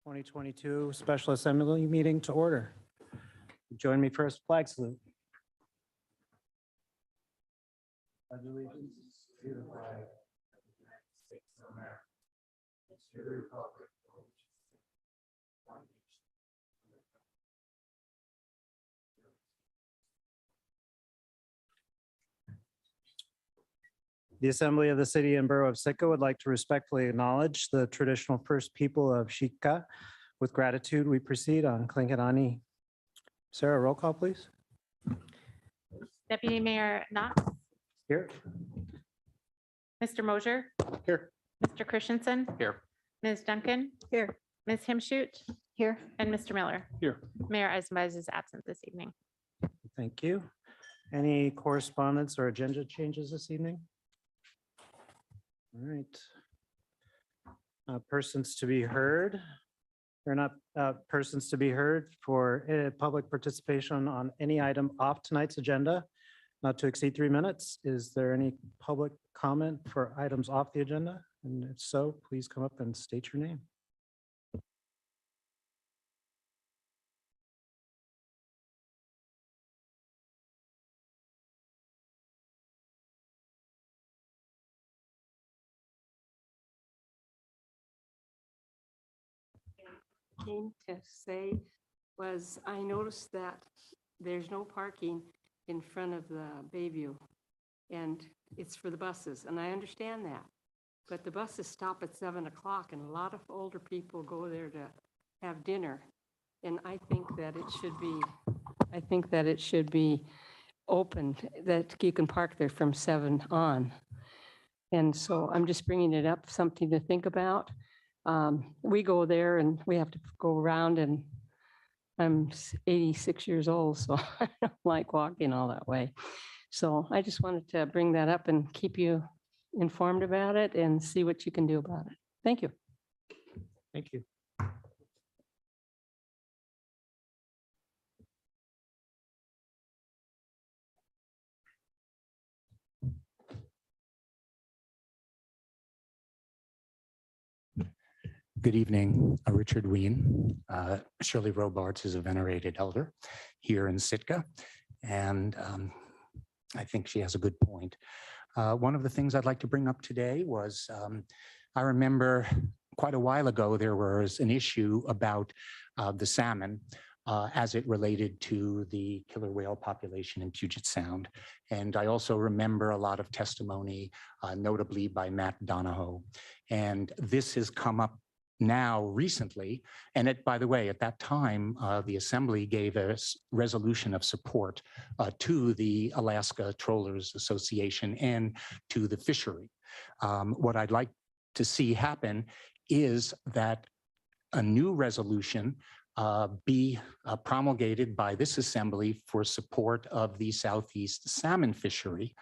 2022 Special Assembly meeting to order. Join me for a flag salute. Pledge allegiance to the flag of the United States of America, and to the republic for which it stands, one nation, under God. The Assembly of the City and Borough of Sitka would like to respectfully acknowledge the traditional first people of Sitka. With gratitude, we proceed on Tlingit. Sarah, roll call, please. Deputy Mayor Knox, Here. Mr. Mosier, Here. Mr. Christensen, Here. Ms. Duncan. Here. Ms. Himshoot. Here. And Mr. Miller. Here. Mayor Eisenbach is absent this evening. Thank you. Any correspondence or agenda changes this evening? All right. Persons to be heard. Or not persons to be heard for public participation on any item off tonight's agenda, not to exceed 3 minutes. Is there any public comment for items off the agenda? And if so, please come up and state your name. Came to say was I noticed that there's no parking in front of the Bayview, and it's for the buses, and I understand that. But the buses stop at 7 o'clock, and a lot of older people go there to have dinner. And I think that it should be open, that you can park there from 7 on. And so I'm just bringing it up, something to think about. We go there and we have to go around, and I'm 86 years old, so I don't like walking all that way. So I just wanted to bring that up and keep you informed about it and see what you can do about it. Thank you. Thank you. Good evening, Richard Ween. Shirley Robards is a venerated elder here in Sitka, and I think she has a good point. One of the things I'd like to bring up today was I remember quite a while ago there was an issue about the salmon as it related to the killer whale population in Puget Sound. And I also remember a lot of testimony, notably by Matt Donahoe. And this has come up now recently, and by the way, at that time, the Assembly gave a resolution of support to the Alaska Trollers Association and to the fishery. What I'd like to see happen is that a new resolution be promulgated by this Assembly for support of the Southeast salmon fishery.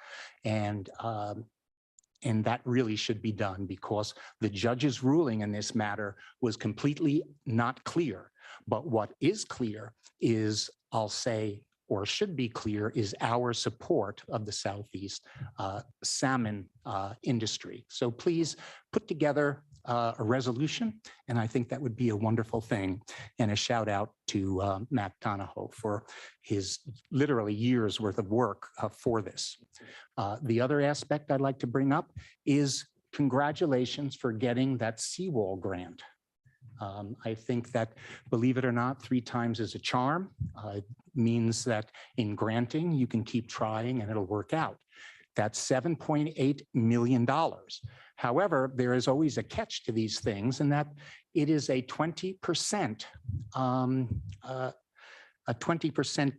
And that really should be done because the judge's ruling in this matter was completely not clear. But what is clear is, I'll say, or should be clear, is our support of the Southeast salmon industry. So please put together a resolution, and I think that would be a wonderful thing. And a shout out to Matt Donahoe for his literally years worth of work for this. The other aspect I'd like to bring up is congratulations for getting that seawall grant. I think that, believe it or not, 3 times is a charm. It means that in granting, you can keep trying and it'll work out. That's $7.8 million. However, there is always a catch to these things, and that it is a 20%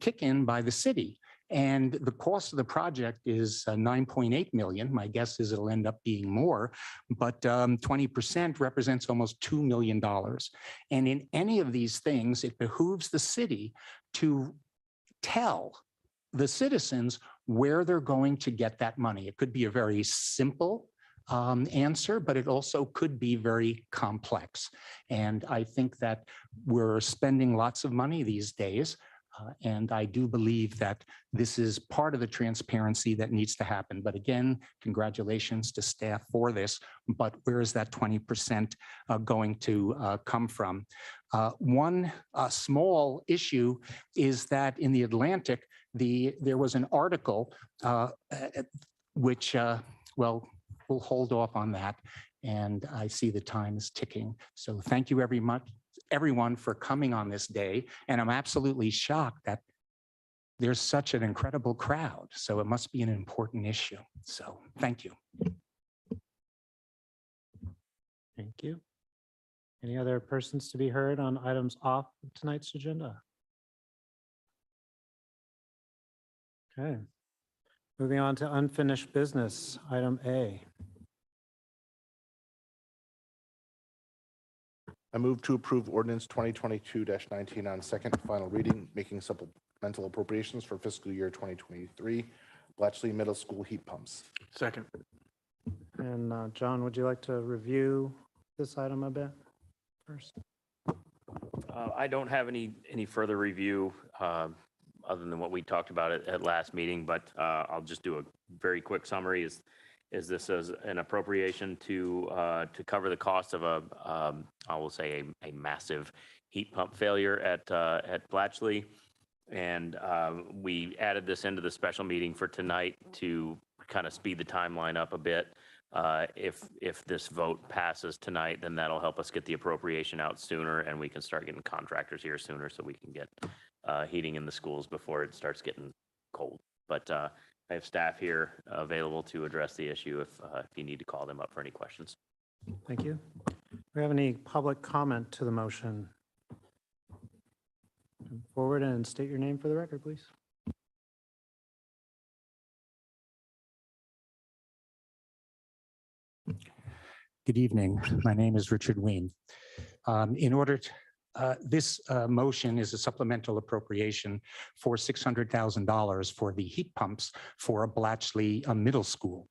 kick-in by the city. And the cost of the project is 9.8 million. My guess is it'll end up being more, but 20% represents almost $2 million. And in any of these things, it behooves the city to tell the citizens where they're going to get that money. It could be a very simple answer, but it also could be very complex. And I think that we're spending lots of money these days And I do believe that this is part of the transparency that needs to happen. But again, congratulations to staff for this. But where is that 20% going to come from? One small issue is that in the Atlantic, there was an article which, well, we'll hold off on that. And I see the time is ticking. So thank you everyone for coming on this day. And I'm absolutely shocked that there's such an incredible crowd. So it must be an important issue. So thank you. Thank you. Any other persons to be heard on items off of tonight's agenda? Okay. Moving on to unfinished business, item A. I move to approve ordinance 2022-19 on second and final reading, making supplemental appropriations for fiscal year 2023, Bletchley Middle School heat pumps. Second. And John, would you like to review this item a bit first? I don't have any further review other than what we talked about at last meeting, but I'll just do a very quick summary. Is this as an appropriation to cover the cost of I will say a massive heat pump failure at Bletchley, and we added this into the special meeting for tonight to kind of speed the timeline up a bit. If this vote passes tonight, then that'll help us get the appropriation out sooner, and we can start getting contractors here sooner, so we can get heating in the schools before it starts getting cold. But I have staff here available to address the issue if you need to call them up for any questions. Thank you. Do we have any public comment to the motion? Come forward and state your name for the record, please. Good evening. My name is Richard Ween. This motion is a supplemental appropriation for $600,000 for the heat pumps for a Bletchley Middle School.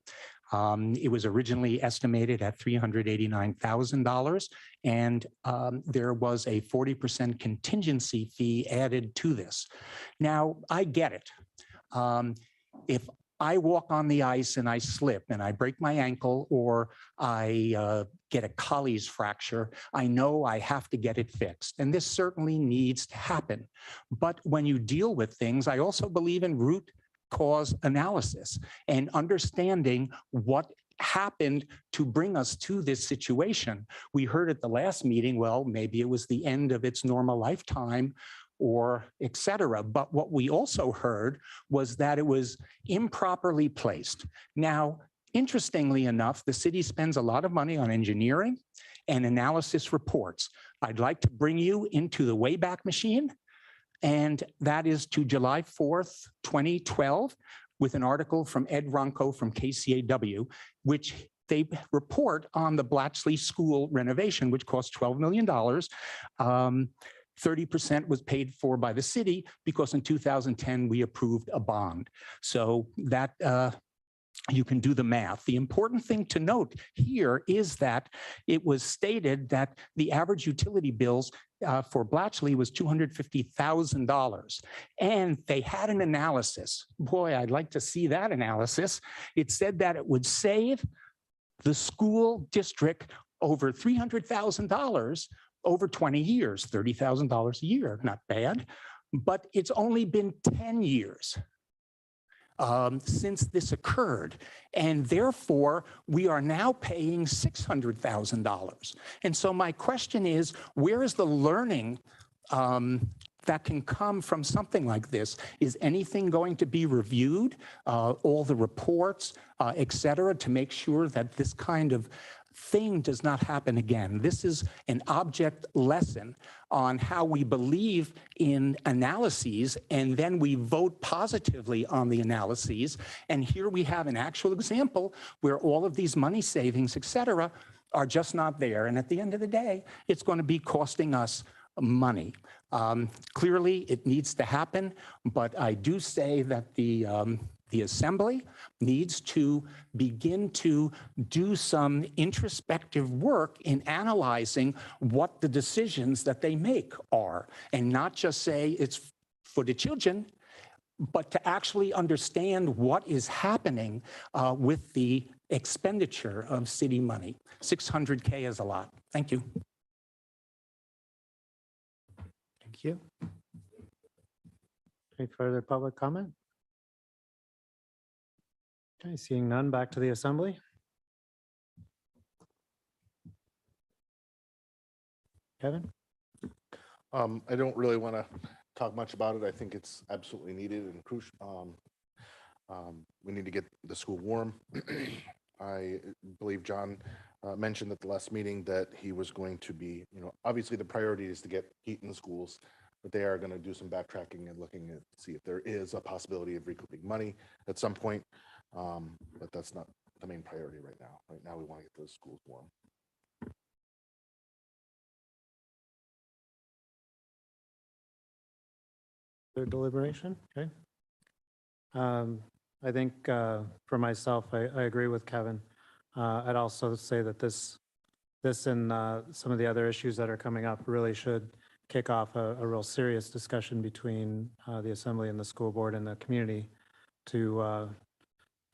It was originally estimated at $389,000, and there was a 40% contingency fee added to this. Now, I get it. If I walk on the ice and I slip and I break my ankle, or I get a Colles fracture, I know I have to get it fixed. And this certainly needs to happen. But when you deal with things, I also believe in root cause analysis and understanding what happened to bring us to this situation. We heard at the last meeting, well, maybe it was the end of its normal lifetime, or et cetera. But what we also heard was that it was improperly placed. Now, interestingly enough, the city spends a lot of money on engineering and analysis reports. I'd like to bring you into the Wayback Machine, and that is to July 4th, 2012, with an article from Ed Ronco from KCAW, which they report on the Bletchley School renovation, which cost $12 million. 30% was paid for by the city because in 2010, we approved a bond. So that you can do the math. The important thing to note here is that it was stated that the average utility bills for Bletchley was $250,000. And they had an analysis. Boy, I'd like to see that analysis. It said that it would save the school district over $300,000 over 20 years, $30,000 a year, not bad, but it's only been 10 years since this occurred. And therefore, we are now paying $600,000. And so my question is, where is the learning that can come from something like this? Is anything going to be reviewed, all the reports, et cetera, to make sure that this kind of thing does not happen again? This is an object lesson on how we believe in analyses, and then we vote positively on the analyses. And here we have an actual example where all of these money savings, et cetera, are just not there. And at the end of the day, it's going to be costing us money. Clearly, it needs to happen, but I do say that the Assembly needs to begin to do some introspective work in analyzing what the decisions that they make are, and not just say it's for the children, but to actually understand what is happening with the expenditure of city money. 600K is a lot. Thank you. Thank you. Any further public comment? Okay, seeing none, back to the assembly. Kevin? I don't really want to talk much about it. I think it's absolutely needed and crucial. We need to get the school warm. I believe John mentioned at the last meeting that he was going to be, obviously the priority is to get heat in the schools, but they are going to do some backtracking and looking at, see if there is a possibility of recouping money at some point. But that's not the main priority right now. Right now, we want to get those schools warm. Their deliberation, okay. I think for myself, I agree with Kevin. I'd also say that this and some of the other issues that are coming up really should kick off a real serious discussion between the assembly and the school board and the community to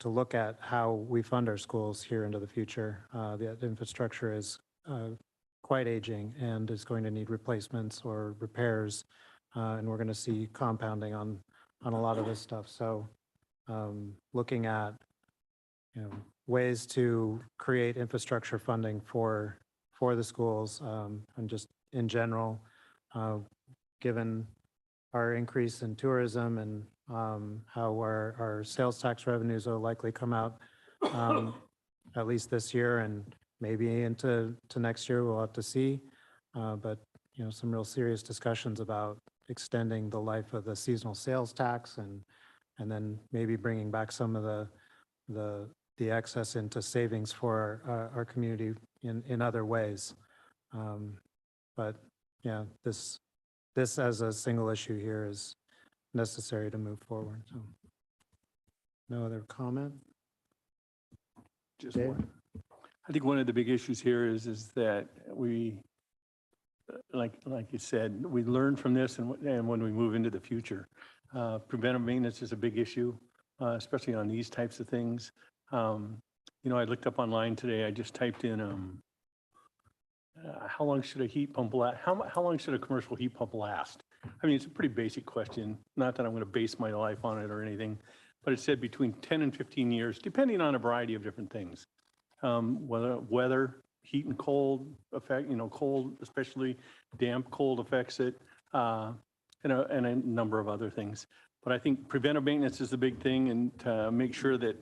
look at how we fund our schools here into the future. The infrastructure is quite aging and is going to need replacements or repairs. And we're going to see compounding on a lot of this stuff. So looking at ways to create infrastructure funding for the schools and just in general, given our increase in tourism and how our sales tax revenues will likely come out at least this year and maybe into next year, we'll have to see. But some real serious discussions about extending the life of the seasonal sales tax and then maybe bringing back some of the excess into savings for our community in other ways. But yeah, this as a single issue here is necessary to move forward. So no other comment? Just Dave? one. I think one of the big issues here is that we, like you said, we learn from this and when we move into the future. Preventive maintenance is a big issue, especially on these types of things. I looked up online today, I just typed in, how long should a heat pump last? How long should a commercial heat pump last? I mean, it's a pretty basic question, not that I'm going to base my life on it or anything, but it said between 10 and 15 years, depending on a variety of different things. Weather, heat and cold affect, cold, especially damp, cold affects it, and a number of other things. But I think preventive maintenance is the big thing, and to make sure that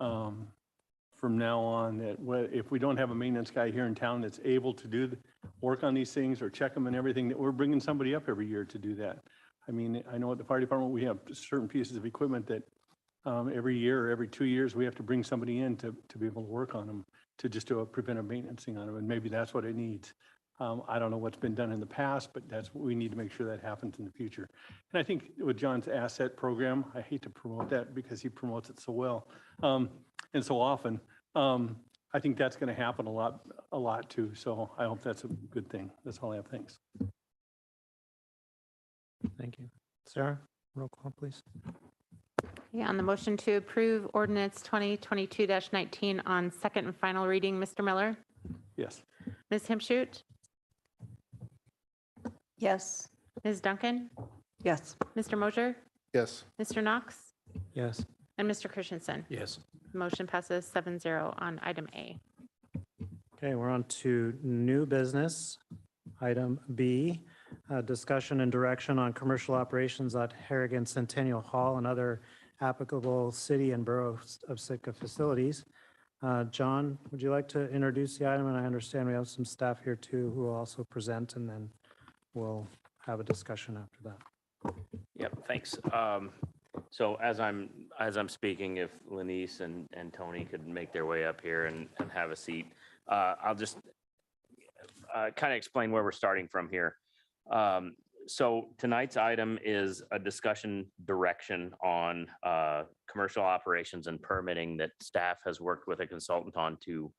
from now on, that if we don't have a maintenance guy here in town that's able to do work on these things or check them and everything, that we're bringing somebody up every year to do that. I mean, I know at the fire department, we have certain pieces of equipment that every year or every 2 years, we have to bring somebody in to be able to work on them, to just do a preventive maintenance on them. And maybe that's what it needs. I don't know what's been done in the past, but that's what we need to make sure that happens in the future. And I think with John's asset program, I hate to promote that because he promotes it so well and so often. I think that's going to happen a lot too. So I hope that's a good thing. That's all I have. Thanks. Thank you. Sarah, roll call, please. Yeah, on the motion to approve ordinance 2022-19 on second and final reading, Mr. Miller, Yes. Ms. Himshoot, Yes. Ms. Duncan, Yes. Mr. Mosier, Yes. Mr. Knox, Yes. and Mr. Christensen. Yes. Motion passes 7-0 on item A. Okay, we're on to new business. Item B, discussion and direction on commercial operations at Harrigan Centennial Hall and other applicable city and borough of Sitka facilities. John, would you like to introduce the item? And I understand we have some staff here too who will also present, and then we'll have a discussion after that. Yep, thanks. So as I'm speaking, if Lenise and Tony could make their way up here and have a seat, I'll just kind of explain where we're starting from here. So tonight's item is a discussion direction on commercial operations and permitting that staff has worked with a consultant on to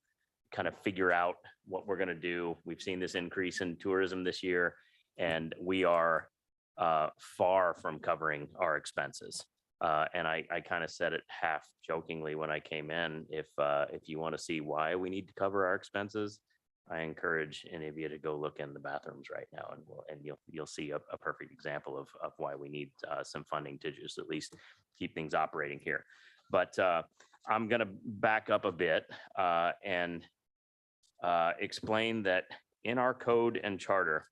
kind of figure out what we're going to do. We've seen this increase in tourism this year, and we are far from covering our expenses. And I kind of said it half jokingly when I came in, if you want to see why we need to cover our expenses, I encourage any of you to go look in the bathrooms right now, and you'll see a perfect example of why we need some funding to just at least keep things operating here. But I'm going to back up a bit and explain that in our code and charter,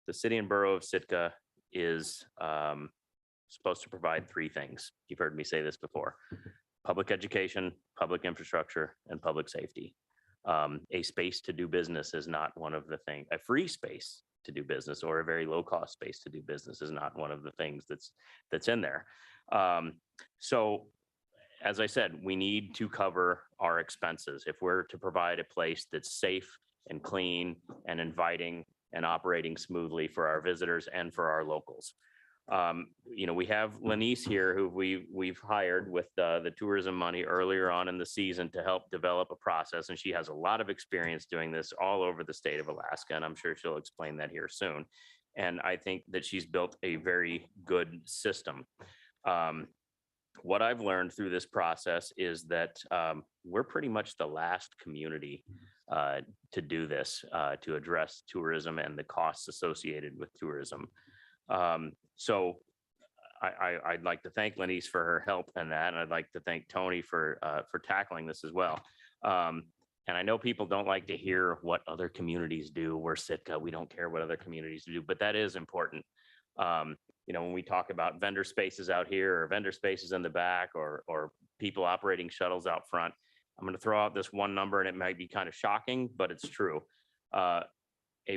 the city and borough of Sitka is supposed to provide three things. You've heard me say this before: public education, public infrastructure, and public safety. A space to do business is not one of the things. A free space to do business or a very low cost space to do business is not one of the things that's in there. So as I said, we need to cover our expenses if we're to provide a place that's safe and clean and inviting and operating smoothly for our visitors and for our locals. We have Lanice here, who we've hired with the tourism money earlier on in the season to help develop a process, and she has a lot of experience doing this all over the state of Alaska, and I'm sure she'll explain that here soon. And I think that she's built a very good system. What I've learned through this process is that we're pretty much the last community to do this, to address tourism and the costs associated with tourism. So I'd like to thank Lanice for her help in that, and I'd like to thank Tony for tackling this as well. And I know people don't like to hear what other communities do. We're Sitka, we don't care what other communities do, but that is important. When we talk about vendor spaces out here or vendor spaces in the back or people operating shuttles out front, I'm going to throw out this one number, and it might be kind of shocking, but it's true. A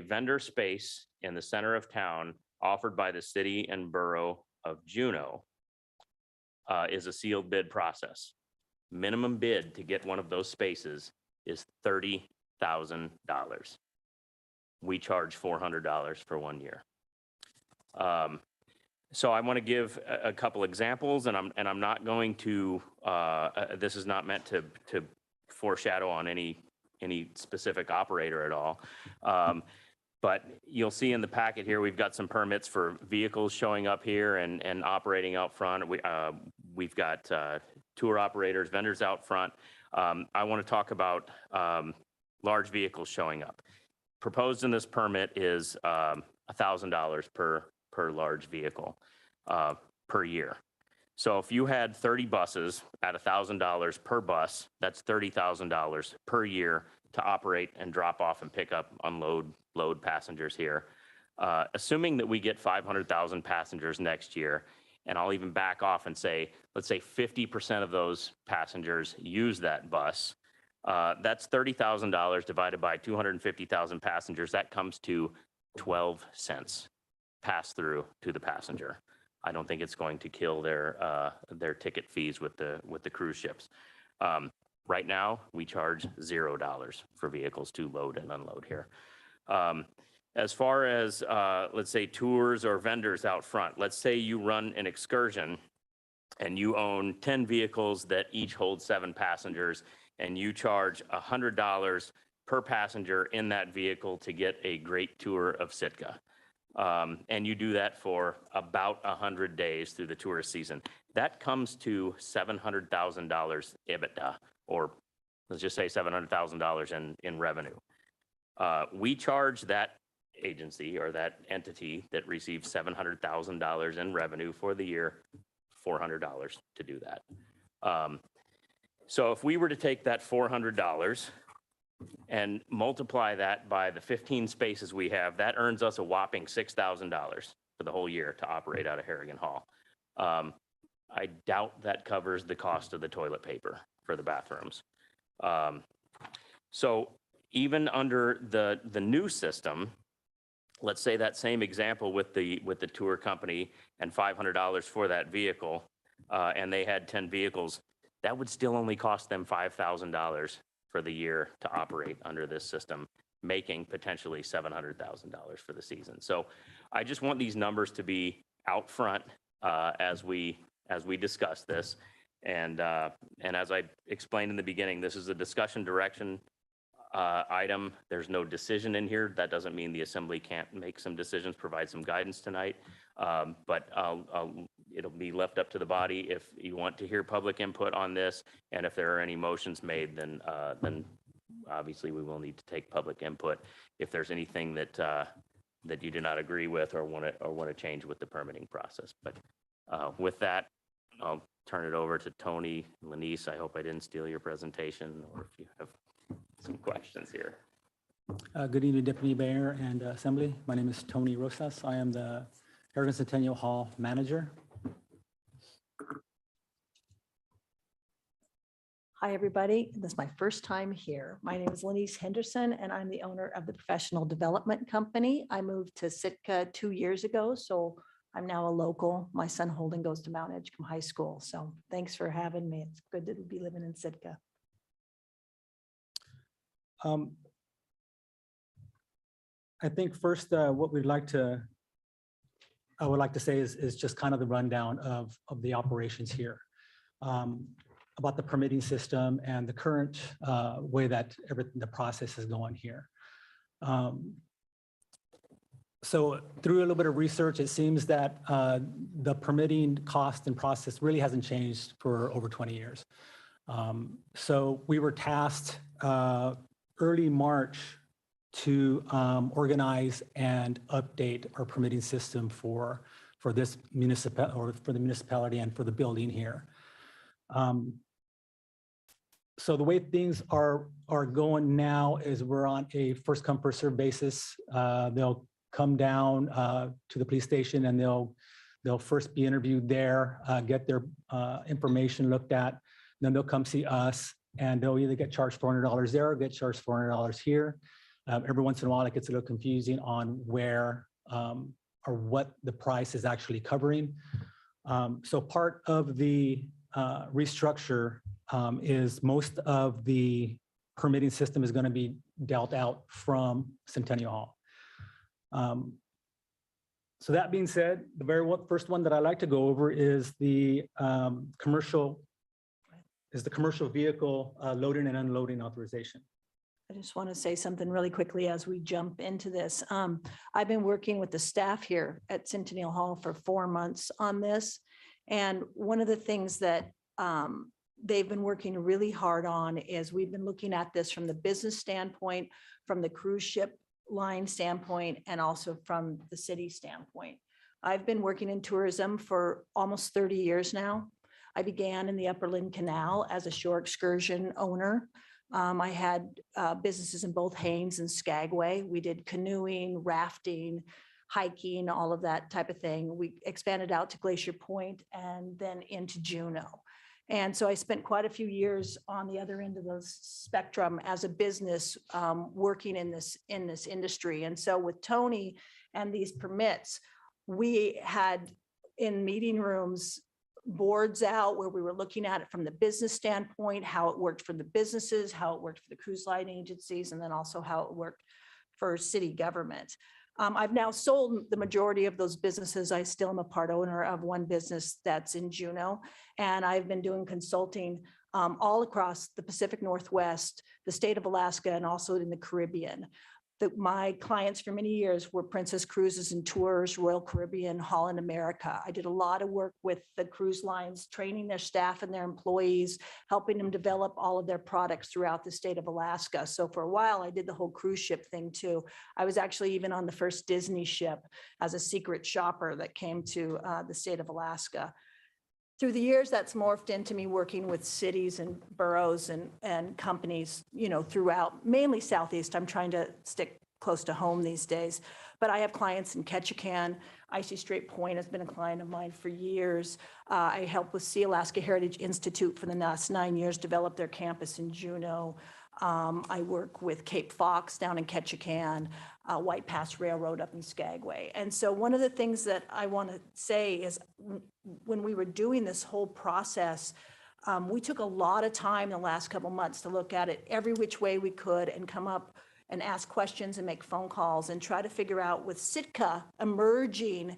vendor space in the center of town offered by the city and borough of Juneau is a sealed bid process. Minimum bid to get one of those spaces is $30,000. We charge $400 for 1 year. So I want to give a couple examples, and I'm not going to. This is not meant to foreshadow on any specific operator at all. But you'll see in the packet here, we've got some permits for vehicles showing up here and operating out front. We've got tour operators, vendors out front. I want to talk about large vehicles showing up. Proposed in this permit is $1,000 per large vehicle per year. So if you had 30 buses at $1,000 per bus, that's $30,000 per year to operate and drop off and pick up, unload, load passengers here. Assuming that we get 500,000 passengers next year, and I'll even back off and say, let's say 50% of those passengers use that bus, that's $30,000 divided by 250,000 passengers. That comes to 12 cents pass through to the passenger. I don't think it's going to kill their ticket fees with the cruise ships. Right now, we charge $0 for vehicles to load and unload here. As far as, let's say, tours or vendors out front, let's say you run an excursion and you own 10 vehicles that each hold 7 passengers, and you charge $100 per passenger in that vehicle to get a great tour of Sitka. And you do that for about 100 days through the tourist season. That comes to $700,000 EBITDA, or let's just say $700,000 in revenue. We charge that agency or that entity that receives $700,000 in revenue for the year $400 to do that. So if we were to take that $400 and multiply that by the 15 spaces we have, that earns us a whopping $6,000 for the whole year to operate out of Harrigan Hall. I doubt that covers the cost of the toilet paper for the bathrooms. So even under the new system, let's say that same example with the tour company and $500 for that vehicle, and they had 10 vehicles, that would still only cost them $5,000 for the year to operate under this system, making potentially $700,000 for the season. So I just want these numbers to be out front as we discuss this. And as I explained in the beginning, this is a discussion direction item. There's no decision in here. That doesn't mean the assembly can't make some decisions, provide some guidance tonight. But it'll be left up to the body if you want to hear public input on this. And if there are any motions made, then obviously we will need to take public input. If there's anything that that you do not agree with or want to change with the permitting process. But with that, I'll turn it over to Tony. Lanice, I hope I didn't steal your presentation, or if you have some questions here. Good evening, Deputy Mayor and Assembly. My name is Tony Rosas. I am the Heritage Centennial Hall Manager. Hi, everybody. This is my first time here. My name is Lanice Henderson, and I'm the owner of the Professional Development Company. I moved to Sitka 2 years ago, so I'm now a local. My son Holden goes to Mount Edgecombe High School, so thanks for having me. It's good to be living in Sitka. I think first, what I would like to say is just kind of the rundown of the operations here. About the permitting system and the current way that the process is going here. So through a little bit of research, it seems that the permitting cost and process really hasn't changed for over 20 years. So we were tasked early March to organize and update our permitting system for this municipal, or for the municipality and for the building here. So the way things are going now is we're on a first come first served basis. They'll come down to the police station and they'll first be interviewed there, get their information looked at. Then they'll come see us and they'll either get charged $400 there or get charged $400 here. Every once in a while, it gets a little confusing on where or what the price is actually covering. So part of the restructure is most of the permitting system is going to be dealt out from Centennial Hall. So that being said, the very first one that I like to go over is the commercial vehicle loading and unloading authorization. I just want to say something really quickly as we jump into this. I've been working with the staff here at Centennial Hall for 4 months on this. And one of the things that they've been working really hard on is we've been looking at this from the business standpoint, from the cruise ship line standpoint, and also from the city standpoint. I've been working in tourism for almost 30 years now. I began in the Upper Lynn Canal as a shore excursion owner. I had businesses in both Haines and Skagway. We did canoeing, rafting, hiking, all of that type of thing. We expanded out to Glacier Point and then into Juneau. And so I spent quite a few years on the other end of the spectrum as a business working in this industry. And so with Tony and these permits, we had in meeting rooms boards out where we were looking at it from the business standpoint, how it worked for the businesses, how it worked for the cruise line agencies, and then also how it worked for city government. I've now sold the majority of those businesses. I still am a part owner of one business that's in Juneau, and I've been doing consulting all across the Pacific Northwest, the state of Alaska, and also in the Caribbean. My clients for many years were Princess Cruises and Tours, Royal Caribbean, Holland America. I did a lot of work with the cruise lines, training their staff and their employees, helping them develop all of their products throughout the state of Alaska. So for a while, I did the whole cruise ship thing too. I was actually even on the first Disney ship as a secret shopper that came to the state of Alaska. Through the years, that's morphed into me working with cities and boroughs and companies, throughout, mainly Southeast. I'm trying to stick close to home these days, but I have clients in Ketchikan. Icy Strait Point has been a client of mine for years. I helped with Sea Alaska Heritage Institute for the last 9 years, develop their campus in Juneau. I work with Cape Fox down in Ketchikan, White Pass Railroad up in Skagway. And so one of the things that I want to say is when we were doing this whole process, we took a lot of time in the last couple months to look at it every which way we could and come up and ask questions and make phone calls and try to figure out with Sitka emerging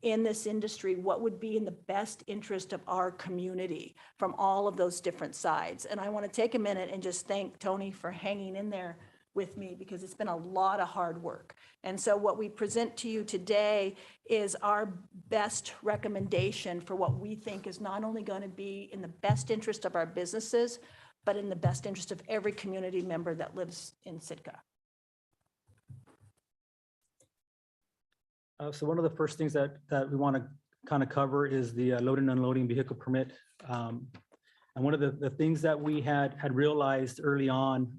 in this industry, what would be in the best interest of our community from all of those different sides. And I want to take a minute and just thank Tony for hanging in there with me because it's been a lot of hard work. And so what we present to you today is our best recommendation for what we think is not only going to be in the best interest of our businesses, but in the best interest of every community member that lives in Sitka. So one of the first things that we want to kind of cover is the loading and unloading vehicle permit. And one of the things that we had realized early on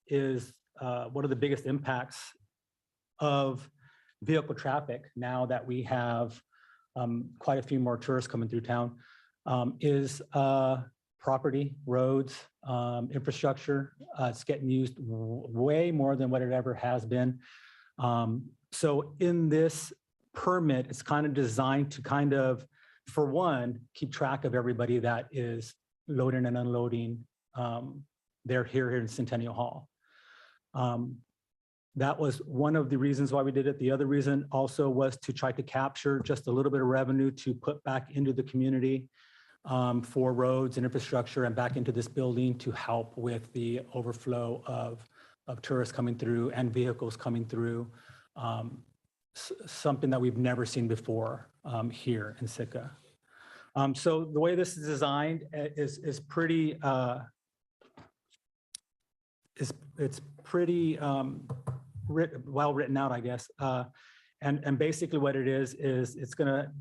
is one of the biggest impacts of vehicle traffic now that we have quite a few more tourists coming through town is property, roads, infrastructure. It's getting used way more than what it ever has been. So in this permit, it's kind of designed to kind of, for one, keep track of everybody that is loading and unloading there here in Centennial Hall. That was one of the reasons why we did it. The other reason also was to try to capture just a little bit of revenue to put back into the community for roads and infrastructure and back into this building to help with the overflow of tourists coming through and vehicles coming through. Something that we've never seen before here in Sitka. So the way this is designed is pretty, it's pretty well written out, I guess. And basically what it is it's gonna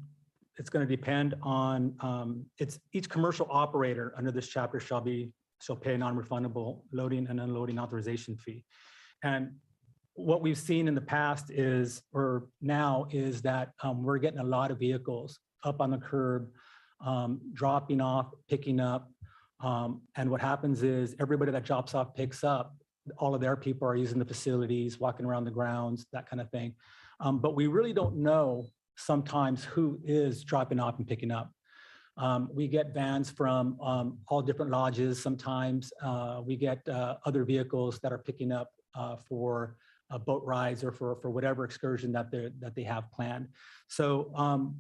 depend on, it's each commercial operator under this chapter shall pay a non-refundable loading and unloading authorization fee. And what we've seen in the past is, or now is that we're getting a lot of vehicles up on the curb, dropping off, picking up. And what happens is everybody that drops off, picks up, all of their people are using the facilities, walking around the grounds, that kind of thing. But we really don't know sometimes who is dropping off and picking up. We get vans from all different lodges. Sometimes we get other vehicles that are picking up for boat rides or for whatever excursion that they have planned. So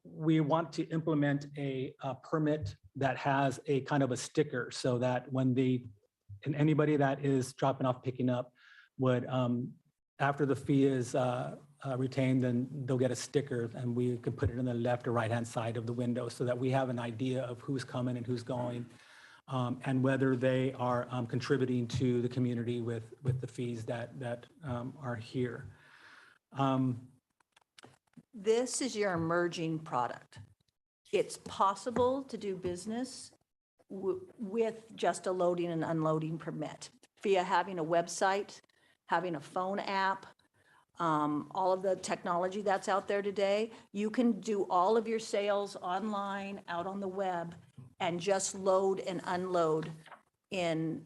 we want to implement a permit that has a kind of a sticker so that when anybody that is dropping off, picking up would, after the fee is retained, then they'll get a sticker and we can put it in the left or right hand side of the window so that we have an idea of who's coming and who's going. And whether they are contributing to the community with the fees that are here. This is your emerging product. It's possible to do business with just a loading and unloading permit via having a website, having a phone app, all of the technology that's out there today. You can do all of your sales online, out on the web, and just load and unload in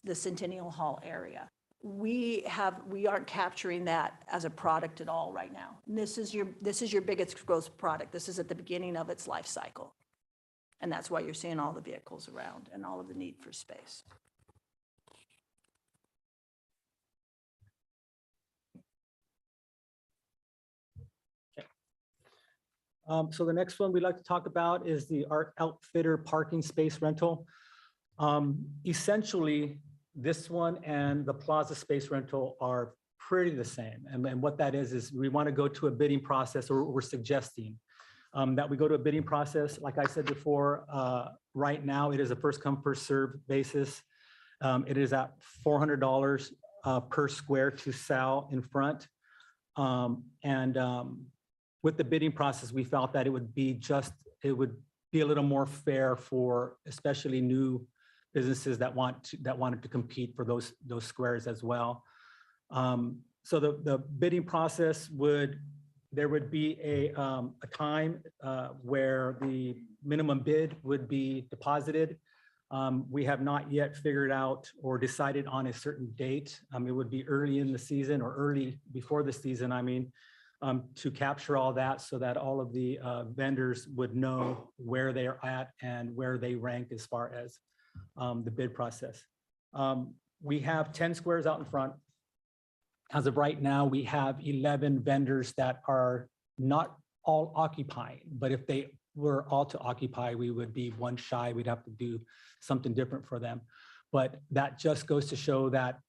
the Centennial Hall area. We aren't capturing that as a product at all right now. And this is your biggest growth product. This is at the beginning of its life cycle. And that's why you're seeing all the vehicles around and all of the need for space. So the next one we'd like to talk about is the Art Outfitter parking space rental. Essentially, this one and the plaza space rental are pretty the same. And what that is we want to go to a bidding process, or we're suggesting that we go to a bidding process. Like I said before, right now it is a first come, first served basis. It is at $400 per square to sell in front. With the bidding process, we felt that it would be a little more fair for especially new businesses that wanted to compete for those squares as well. So the bidding process there would be a time where the minimum bid would be deposited. We have not yet figured out or decided on a certain date. It would be early in the season or early before the season, to capture all that so that all of the vendors would know where they are at and where they rank as far as the bid process. We have 10 squares out in front. As of right now, we have 11 vendors that are not all occupying, but if they were all to occupy, we would be one shy. We'd have to do something different for them. But that just goes to show that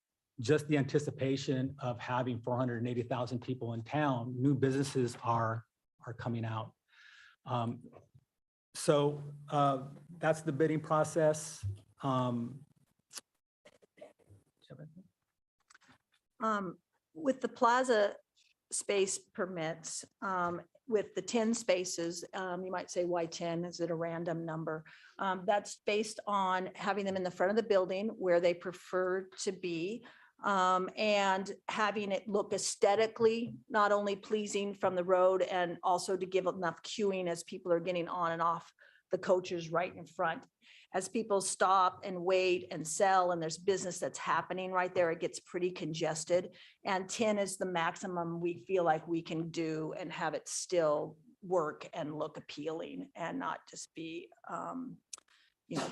just the anticipation of having 480,000 people in town, new businesses are coming out. So that's the bidding process. With the plaza space permits, with the 10 spaces, you might say, why 10? Is it a random number? That's based on having them in the front of the building where they prefer to be, and having it look aesthetically, not only pleasing from the road, and also to give enough queuing as people are getting on and off the coaches right in front. As people stop and wait and sell and there's business that's happening right there, it gets pretty congested. And 10 is the maximum we feel like we can do and have it still work and look appealing and not just be,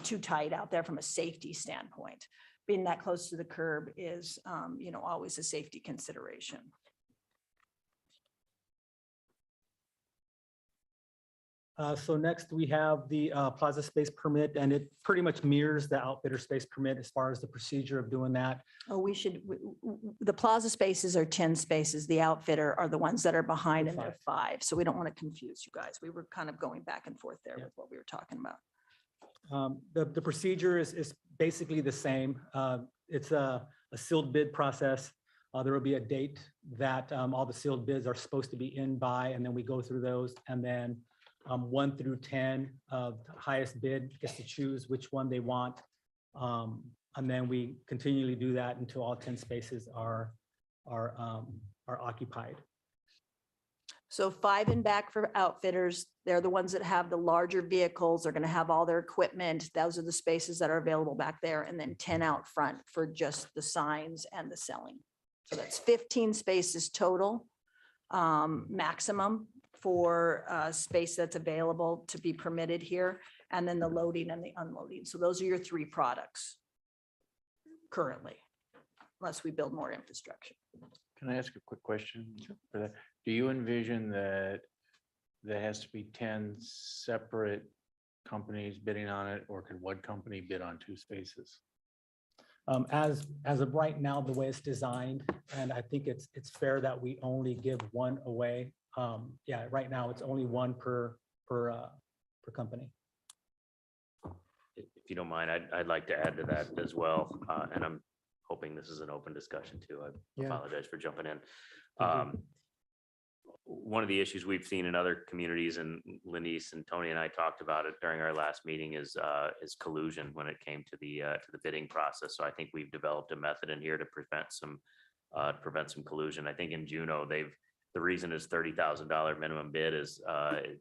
too tight out there from a safety standpoint. Being that close to the curb is, always a safety consideration. So next we have the plaza space permit, and it pretty much mirrors the outfitter space permit as far as the procedure of doing that. Oh, the plaza spaces are 10 spaces. The outfitter are the ones that are behind, and they're 5. So we don't want to confuse you guys. We were kind of going back and forth there with what we were talking about. The procedure is basically the same. It's a sealed bid process. There will be a date that all the sealed bids are supposed to be in by, and then we go through those, and then 1 through 10, the highest bid gets to choose which one they want. And then we continually do that until all 10 spaces are occupied. So 5 in back for outfitters. They're the ones that have the larger vehicles. They're going to have all their equipment. Those are the spaces that are available back there. And then 10 out front for just the signs and the selling. So that's 15 spaces total, maximum for space that's available to be permitted here. And then the loading and the unloading. So those are your 3 products currently, unless we build more infrastructure. Can I ask a quick question for that? Do you envision that there has to be 10 separate companies bidding on it, or could one company bid on 2 spaces? As of right now, the way it's designed, and I think it's fair that we only give 1 away. Yeah, right now it's only 1 per company. If you don't mind, I'd like to add to that as well. And I'm hoping this is an open discussion too. I Yeah. apologize for jumping in. One of the issues we've seen in other communities, and Lenice and Tony and I talked about it during our last meeting, is collusion when it came to the bidding process. So I think we've developed a method in here to prevent some collusion. I think in Juneau, the reason is $30,000 minimum bid is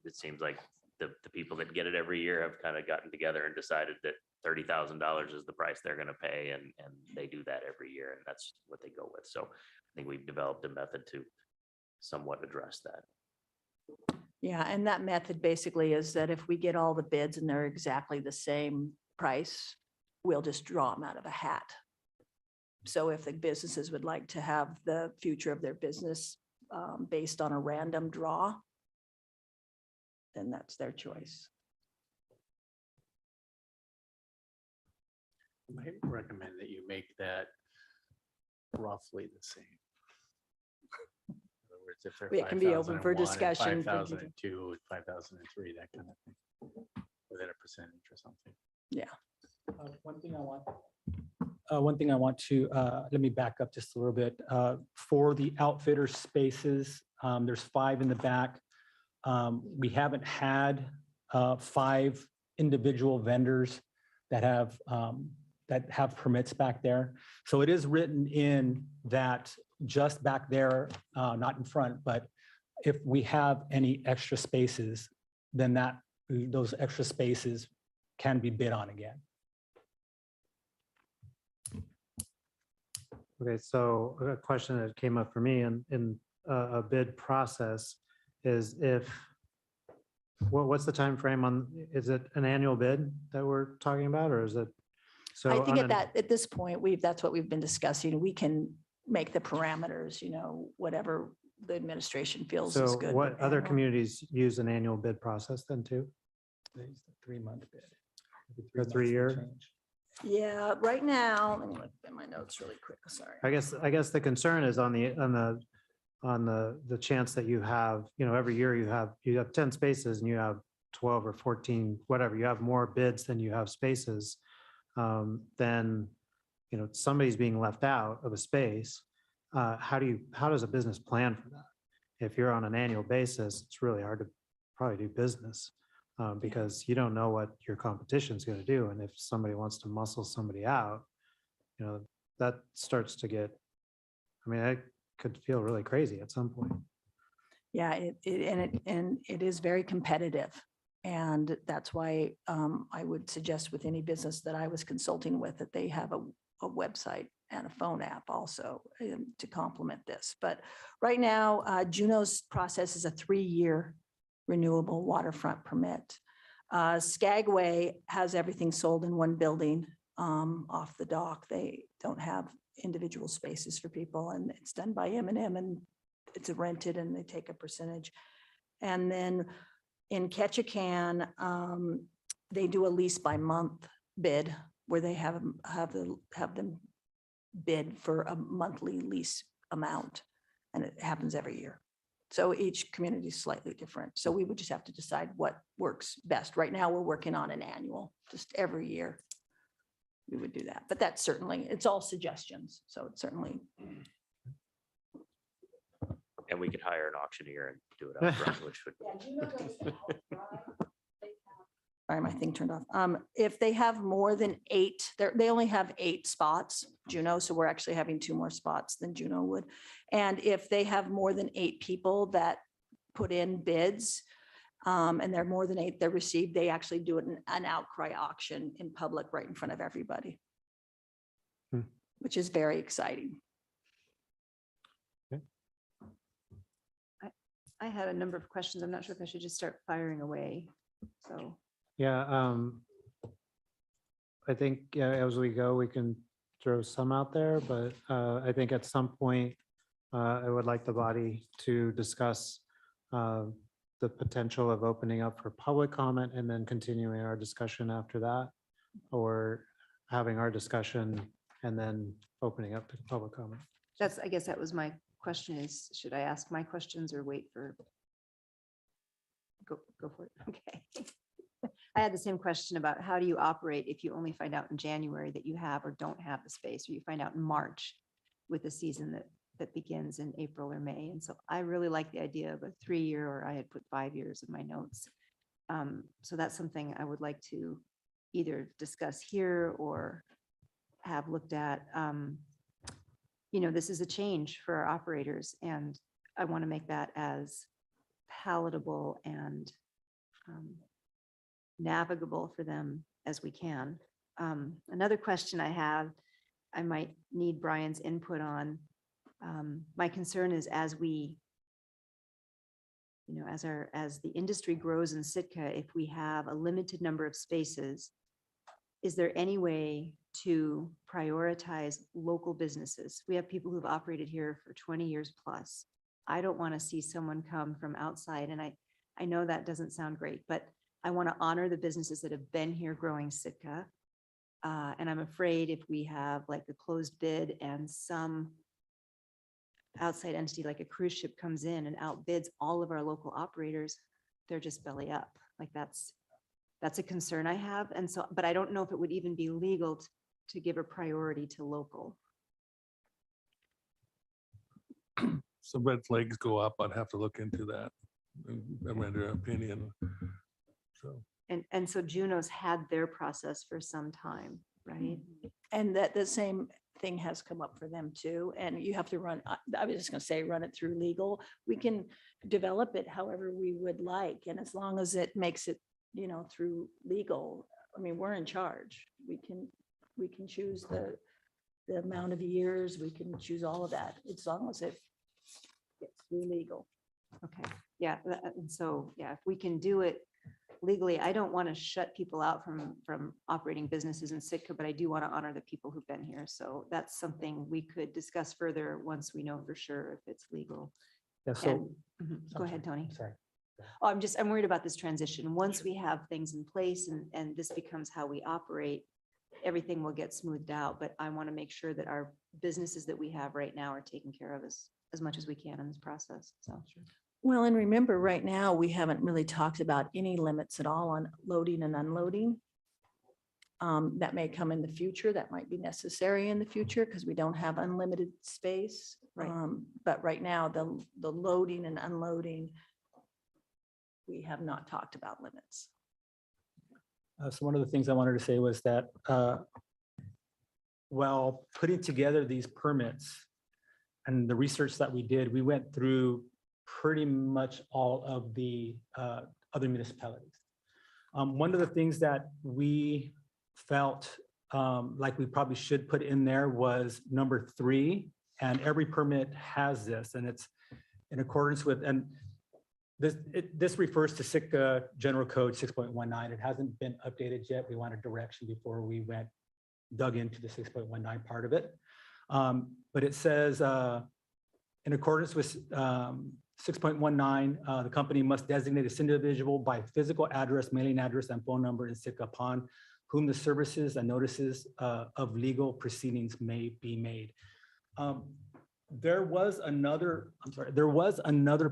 it seems like the people that get it every year have kind of gotten together and decided that $30,000 is the price they're going to pay, and they do that every year, and that's what they go with. So I think we've developed a method to somewhat address that. Yeah, and that method basically is that if we get all the bids and they're exactly the same price, we'll just draw them out of a hat. So if the businesses would like to have the future of their business based on a random draw, then that's their choice. I might recommend that you make that roughly the same. In other words, if they're It can be open for 5,001 and discussion. 5,002, and 5,003, that kind of thing, within a percentage or something. One thing I want to, let me back up just a little bit. For the outfitter spaces, there's 5 in the back. We haven't had 5 individual vendors that have permits back there. So it is written in that just back there, not in front, but if we have any extra spaces, then those extra spaces can be bid on again. Okay, so a question that came up for me in a bid process is what's the time frame on, is it an annual bid that we're talking about, or is it? So I think on at this point, that's what we've been discussing. We can make the parameters, whatever the administration feels is So good. what but other annual- communities use an annual bid process then too? It's a 3-month bid. For 3 year? Yeah, right now, let me look at my notes really quick, sorry. I guess the concern is on the chance that you have, every year you have 10 spaces and you have 12 or 14, whatever, you have more bids than you have spaces. Then, somebody's being left out of a space. How does a business plan for that? If you're on an annual basis, it's really hard to probably do business. Because you don't know what your competition is going to do. And if somebody wants to muscle somebody out, that starts to get, I could feel really crazy at some point. Yeah, it is very competitive. And that's why I would suggest with any business that I was consulting with, that they have a website and a phone app also to complement this. But right now, Juneau's process is a 3-year renewable waterfront permit. Skagway has everything sold in one building off the dock. They don't have individual spaces for people, and it's done by M&M, and it's rented and they take a percentage. And then in Ketchikan, they do a lease by month bid where they have them bid for a monthly lease amount, and it happens every year. So each community is slightly different. So we would just have to decide what works best. Right now, we're working on an annual, just every year. We would do that, but that's certainly, it's all suggestions. So it's certainly, And we could hire an auctioneer and do it up front, which would. sorry, my thing turned off. If they have more than 8, they only have 8 spots, Juneau, so we're actually having 2 more spots than Juneau would. And if they have more than 8 people that put in bids, and they're more than 8 they're received, they actually do an outcry auction in public right in front of everybody. Which is very exciting. I had a number of questions. I'm not sure if I should just start firing away. So, Yeah, I think as we go, we can throw some out there, but I think at some point, I would like the body to discuss the potential of opening up for public comment and then continuing our discussion after that, or having our discussion and then opening up to public comment. I guess that was my question is, should I ask my questions or wait for? Go for it. Okay. I had the same question about how do you operate if you only find out in January that you have or don't have the space, or you find out in March with a season that begins in April or May. And so I really like the idea of a 3-year, or I had put 5 years in my notes. So that's something I would like to either discuss here or have looked at. This is a change for our operators, and I want to make that as palatable and navigable for them as we can. Another question I have, I might need Brian's input on. My concern is as we, as the industry grows in Sitka, if we have a limited number of spaces, is there any way to prioritize local businesses? We have people who've operated here for 20 years plus. I don't want to see someone come from outside, and I know that doesn't sound great, but I want to honor the businesses that have been here growing Sitka. And I'm afraid if we have like a closed bid and some outside entity like a cruise ship comes in and outbids all of our local operators, they're just belly up. Like that's a concern I have. And so, but I don't know if it would even be legal to give a priority to local. Some red flags go up. I'd have to look into that. I'm under opinion. So. And so Juneau's had their process for some time, right? And that the same thing has come up for them too. And you have to run, I was just gonna say, run it through legal. We can develop it however we would like. And as long as it makes it, through legal, I mean, we're in charge. We can choose the amount of years, we can choose all of that, as long as it gets through legal. Okay, yeah. And so, yeah, if we can do it legally, I don't want to shut people out from operating businesses in Sitka, but I do want to honor the people who've been here. So that's something we could discuss further once we know for sure if it's legal. Yeah, so Go ahead, Tony. Sorry. Oh, I'm worried about this transition. Once we have things in place and this becomes how we operate, everything will get smoothed out, but I want to make sure that our businesses that we have right now are taken care of as much as we can in this process, so. Well, and remember, right now, we haven't really talked about any limits at all on loading and unloading. That may come in the future. That might be necessary in the future because we don't have unlimited space. Right. But right now, the loading and unloading, we have not talked about limits. So one of the things I wanted to say was that while putting together these permits and the research that we did, we went through pretty much all of the other municipalities. One of the things that we felt like we probably should put in there was number 3, and every permit has this, and it's in accordance with, and this refers to Sitka General Code 6.19. It hasn't been updated yet. We wanted direction before we dug into the 6.19 part of it. But it says, in accordance with 6.19, the company must designate this individual by physical address, mailing address, and phone number in Sitka upon whom the services and notices of legal proceedings may be made. There was another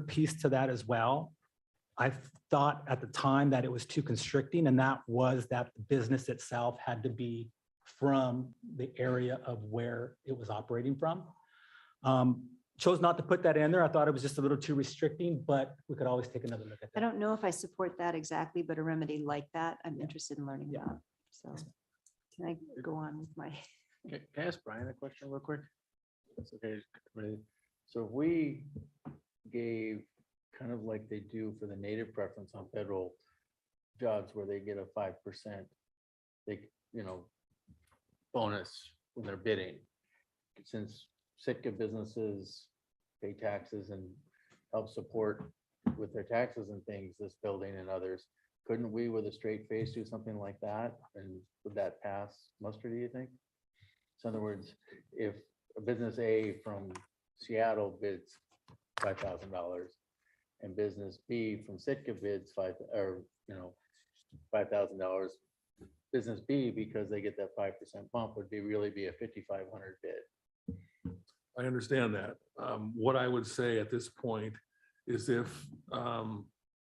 piece to that as well. I thought at the time that it was too constricting, and that was that the business itself had to be from the area of where it was operating from. Chose not to put that in there. I thought it was just a little too restricting, but we could always take another look at I that. don't know if I support that exactly, but a remedy like that, I'm interested in learning Yeah. about. So can I go on with my, Can I ask Brian a question real quick? That's okay. So if we gave kind of like they do for the native preference on federal jobs where they get a 5%, bonus when they're bidding, since Sitka businesses pay taxes and help support with their taxes and things, this building and others, couldn't we with a straight face do something like that? And would that pass muster, do you think? So in other words, if a business A from Seattle bids $5,000 and business B from Sitka bids $5,000, business B, because they get that 5% bump, would really be a 5,500 bid. I understand that. What I would say at this point is if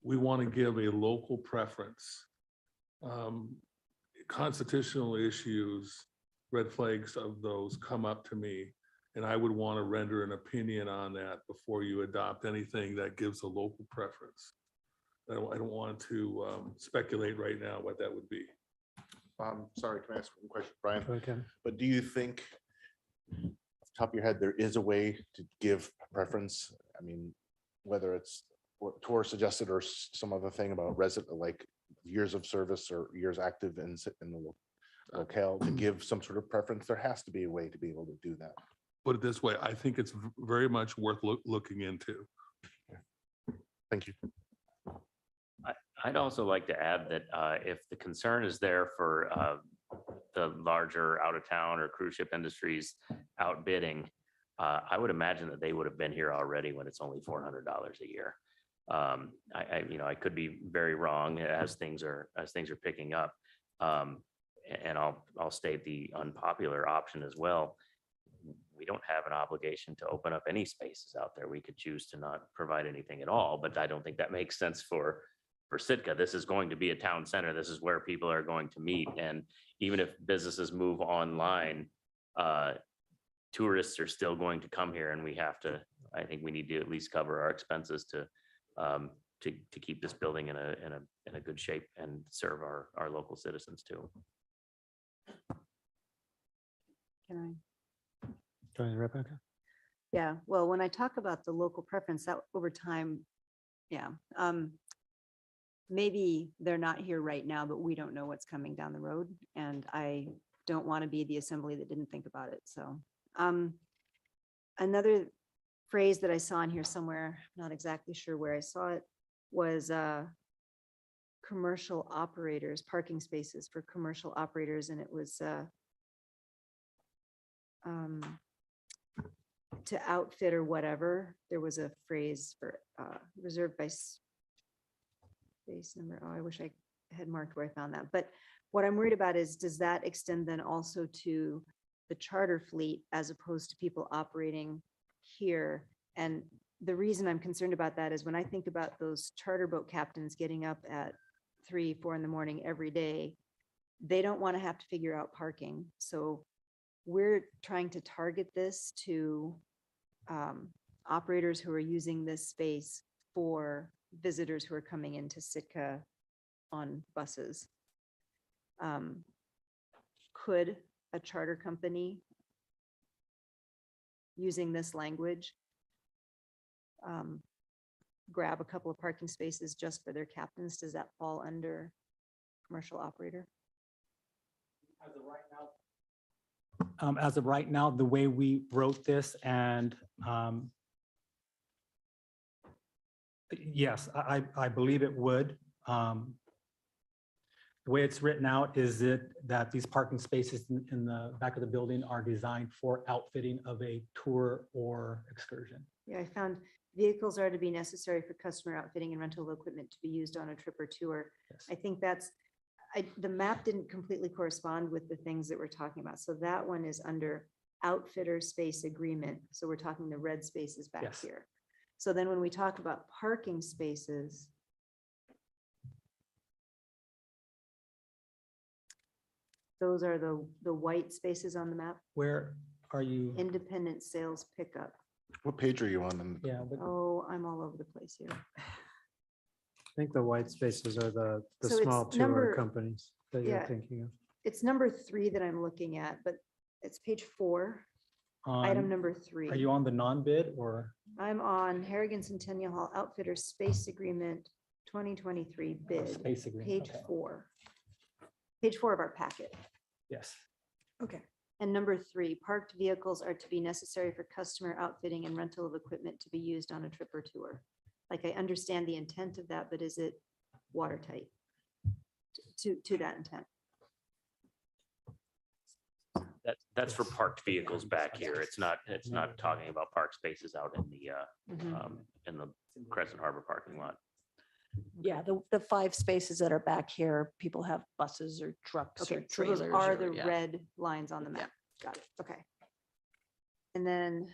we want to give a local preference, constitutional issues, red flags of those come up to me, and I would want to render an opinion on that before you adopt anything that gives a local preference. I don't want to speculate right now what that would be. Sorry, can I ask one question, Brian? Okay. But do you think, off the top of your head, there is a way to give preference? I mean, whether it's what Tor suggested or some other thing about resident, like years of service or years active in the locale to give some sort of preference, there has to be a way to be able to do that. Put it this way, I think it's very much worth looking into. Thank you. I'd also like to add that if the concern is there for the larger out-of-town or cruise ship industries outbidding, I would imagine that they would have been here already when it's only $400 a year. I could be very wrong as things are picking up. And I'll state the unpopular option as well. We don't have an obligation to open up any spaces out there. We could choose to not provide anything at all, but I don't think that makes sense for Sitka. This is going to be a town center. This is where people are going to meet. And even if businesses move online, tourists are still going to come here, and I think we need to at least cover our expenses to keep this building in a good shape and serve our local citizens too. can Go ahead, Rebecca. Yeah, well, when I talk about the local preference, that over time, yeah. Maybe they're not here right now, but we don't know what's coming down the road. And I don't want to be the assembly that didn't think about it. So another phrase that I saw in here somewhere, not exactly sure where I saw it, was commercial operators, parking spaces for commercial operators. And it was to outfit or whatever. There was a phrase for reserved by space number. Oh, I wish I had marked where I found that. But What I'm worried about is, does that extend then also to the charter fleet as opposed to people operating here? And the reason I'm concerned about that is when I think about those charter boat captains getting up at 3, 4 in the morning every day, they don't want to have to figure out parking. So we're trying to target this to operators who are using this space for visitors who are coming into Sitka on buses. Could a charter company using this language grab a couple of parking spaces just for their captains? Does that fall under commercial operator? As of right now, the way we wrote this and yes, I believe it would. The way it's written out is that these parking spaces in the back of the building are designed for outfitting of a tour or excursion. Yeah, I found vehicles are to be necessary for customer outfitting and rental of equipment to be used on a trip or tour. Yes. I think that's, the map didn't completely correspond with the things that we're talking about. So that one is under outfitter space agreement. So we're talking the red spaces back Yes. here. So then when we talk about parking spaces, those are the white spaces on the map, Where are you? independent sales pickup. What page are you on? And Yeah, but Oh, I'm all over the place here. I think the white spaces are the So it's small tour number- companies that you're yeah. thinking of. It's number 3 that I'm looking at, but it's page 4, item on, number 3. are you on the non-bid or? I'm on Harrigan Centennial Hall Outfitter Space Agreement 2023 bid, Space agreement, page okay. 4. Page 4 of our packet. Yes. Okay. And number 3, parked vehicles are to be necessary for customer outfitting and rental of equipment to be used on a trip or tour. Like, I understand the intent of that, but is it watertight to that intent? That's for parked vehicles back here. It's not talking about park spaces out in the Crescent Harbor parking lot. Yeah, the 5 spaces that are back here, people have buses or trucks or Okay, so those trailers. are or- the yeah. red lines on the map. Got it. Okay. And then,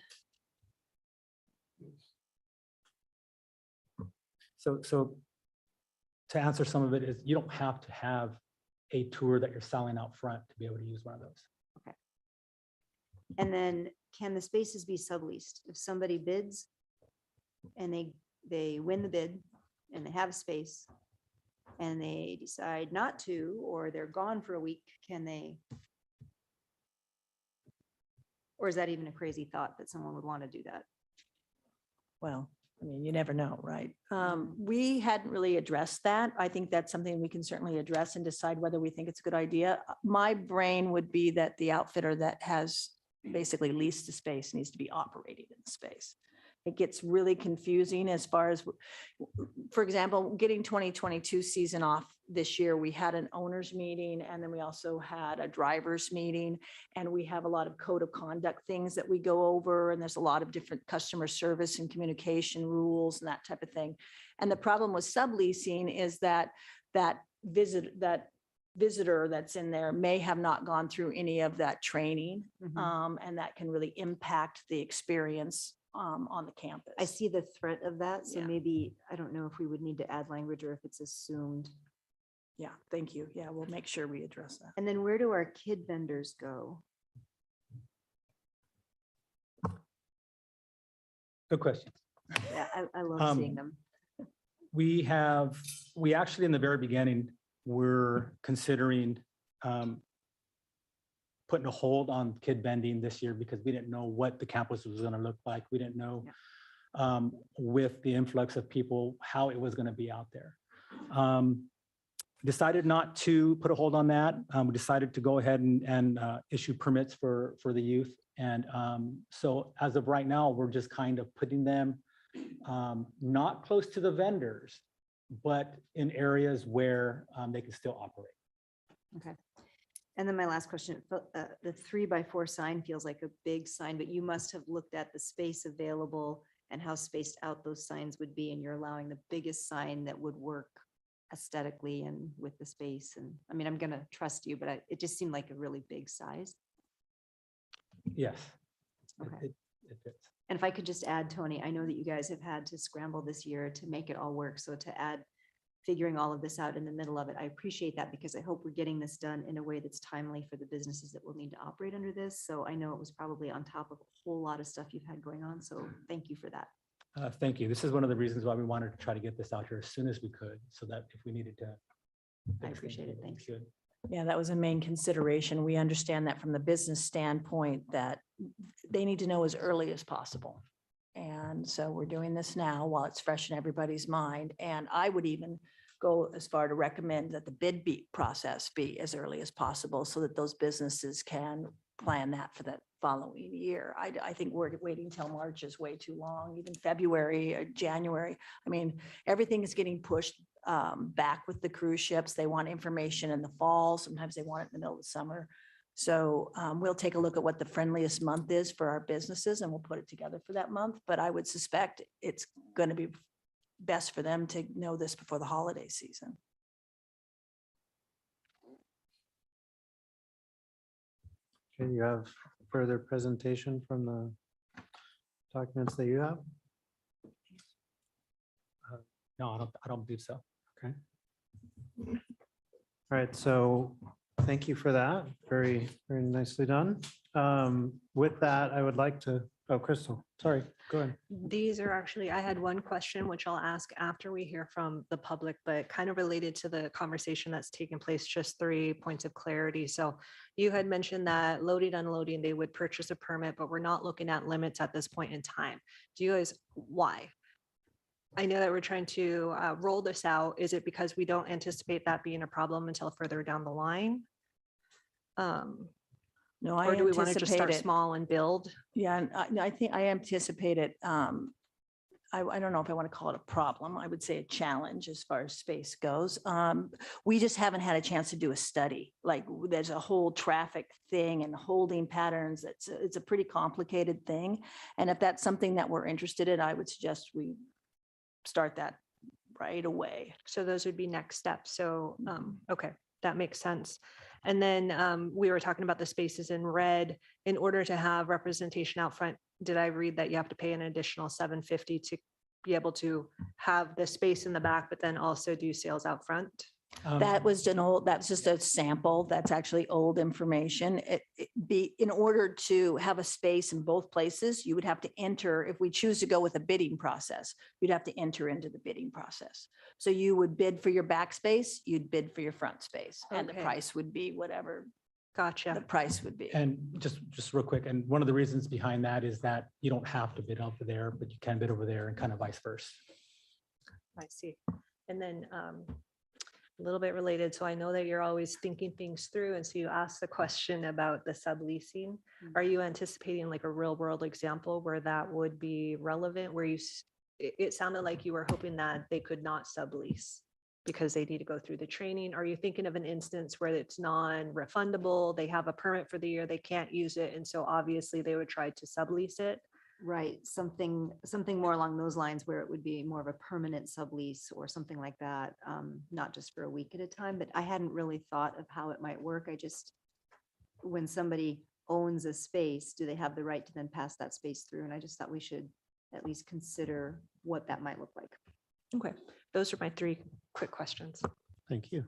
So to answer some of it is you don't have to have a tour that you're selling out front to be able to use one of those. and then can the spaces be subleased? If somebody bids and they win the bid and they have a space and they decide not to, or they're gone for a week, can they? Or is that even a crazy thought that someone would want to do that? Well, I mean, you never know, right? We hadn't really addressed that. I think that's something we can certainly address and decide whether we think it's a good idea. My brain would be that the outfitter that has basically leased the space needs to be operating in the space. It gets really confusing as far as, for example, getting 2022 season off this year, we had an owners meeting and then we also had a drivers meeting. And we have a lot of code of conduct things that we go over, and there's a lot of different customer service and communication rules and that type of thing. And the problem with subleasing is that visitor that's in there may have not gone through any of that training. And that can really impact the experience on the campus. I see the threat of that, so Yeah. maybe, I don't know if we would need to add language or if it's assumed. Yeah, thank you. Yeah, we'll make sure we address that. And then where do our kid vendors go? Good question. Yeah, I love seeing Um, them. We actually, in the very beginning, were considering putting a hold on kid vending this year because we didn't know what the campus was going to look like. We didn't know with the influx of people, how it was going to be out there. Decided not to put a hold on that. We decided to go ahead and issue permits for the youth. And so as of right now, we're just kind of putting them not close to the vendors, but in areas where they can still operate. Okay. And then my last question, the 3x4 sign feels like a big sign, but you must have looked at the space available and how spaced out those signs would be, and you're allowing the biggest sign that would work aesthetically and with the space. And I mean, I'm gonna trust you, but it just seemed like a really big size. Yes. Okay. It fits. And if I could just add, Tony, I know that you guys have had to scramble this year to make it all work. So to add, figuring all of this out in the middle of it, I appreciate that because I hope we're getting this done in a way that's timely for the businesses that will need to operate under this. So I know it was probably on top of a whole lot of stuff you've had going on. So thank you for that. Thank you. This is one of the reasons why we wanted to try to get this out here as soon as we could, so that if we needed to. I fix appreciate things, it. we Thanks. could. Yeah, that was a main consideration. We understand that from the business standpoint that they need to know as early as possible. And so we're doing this now while it's fresh in everybody's mind. And I would even go as far to recommend that the process be as early as possible so that those businesses can plan that for the following year. I think we're waiting till March is way too long, even February or January. I mean, everything is getting pushed back with the cruise ships. They want information in the fall. Sometimes they want it in the middle of the summer. So we'll take a look at what the friendliest month is for our businesses and we'll put it together for that month. But I would suspect it's going to be best for them to know this before the holiday season. Okay, you have further presentation from the documents that you have? No, I don't believe so. Okay. All right, so thank you for that. Very, very nicely done. With that, I would like to, oh, Crystal, sorry, go ahead. These are actually, I had one question, which I'll ask after we hear from the public, but kind of related to the conversation that's taken place, just 3 points of clarity. So you had mentioned that loading, unloading, they would purchase a permit, but we're not looking at limits at this point in time. Do you guys, why? I know that we're trying to roll this out. Is it because we don't anticipate that being a problem until further down the line? No, I Or do we want to just start anticipate it. small and build? Yeah, and I think I anticipate it. I don't know if I want to call it a problem. I would say a challenge as far as space goes. We just haven't had a chance to do a study. Like there's a whole traffic thing and holding patterns. It's a pretty complicated thing. And if that's something that we're interested in, I would suggest we start that right away. So those would be next steps. So, okay, that makes sense. And then we were talking about the spaces in red. In order to have representation out front, did I read that you have to pay an additional $750 to be able to have the space in the back, but then also do sales out front? That was that's just a sample. That's actually old information. In order to have a space in both places, you would have to enter, if we choose to go with a bidding process, you'd have to enter into the bidding process. So you would bid for your back space, you'd bid for your front space, and the Okay. price would be whatever the Gotcha. price would be. And just real quick, and one of the reasons behind that is that you don't have to bid over there, but you can bid over there and kind of vice versa. I see. And then a little bit related. So I know that you're always thinking things through. And so you asked the question about the subleasing. Are you anticipating like a real world example where that would be relevant, where it sounded like you were hoping that they could not sublease because they need to go through the training? Are you thinking of an instance where it's non-refundable? They have a permit for the year, they can't use it. And so obviously they would try to sublease it. Right, something more along those lines where it would be more of a permanent sublease or something like that, not just for a week at a time, but I hadn't really thought of how it might work. I just, when somebody owns a space, do they have the right to then pass that space through? And I just thought we should at least consider what that might look like. Okay, those are my 3 quick questions. Thank you.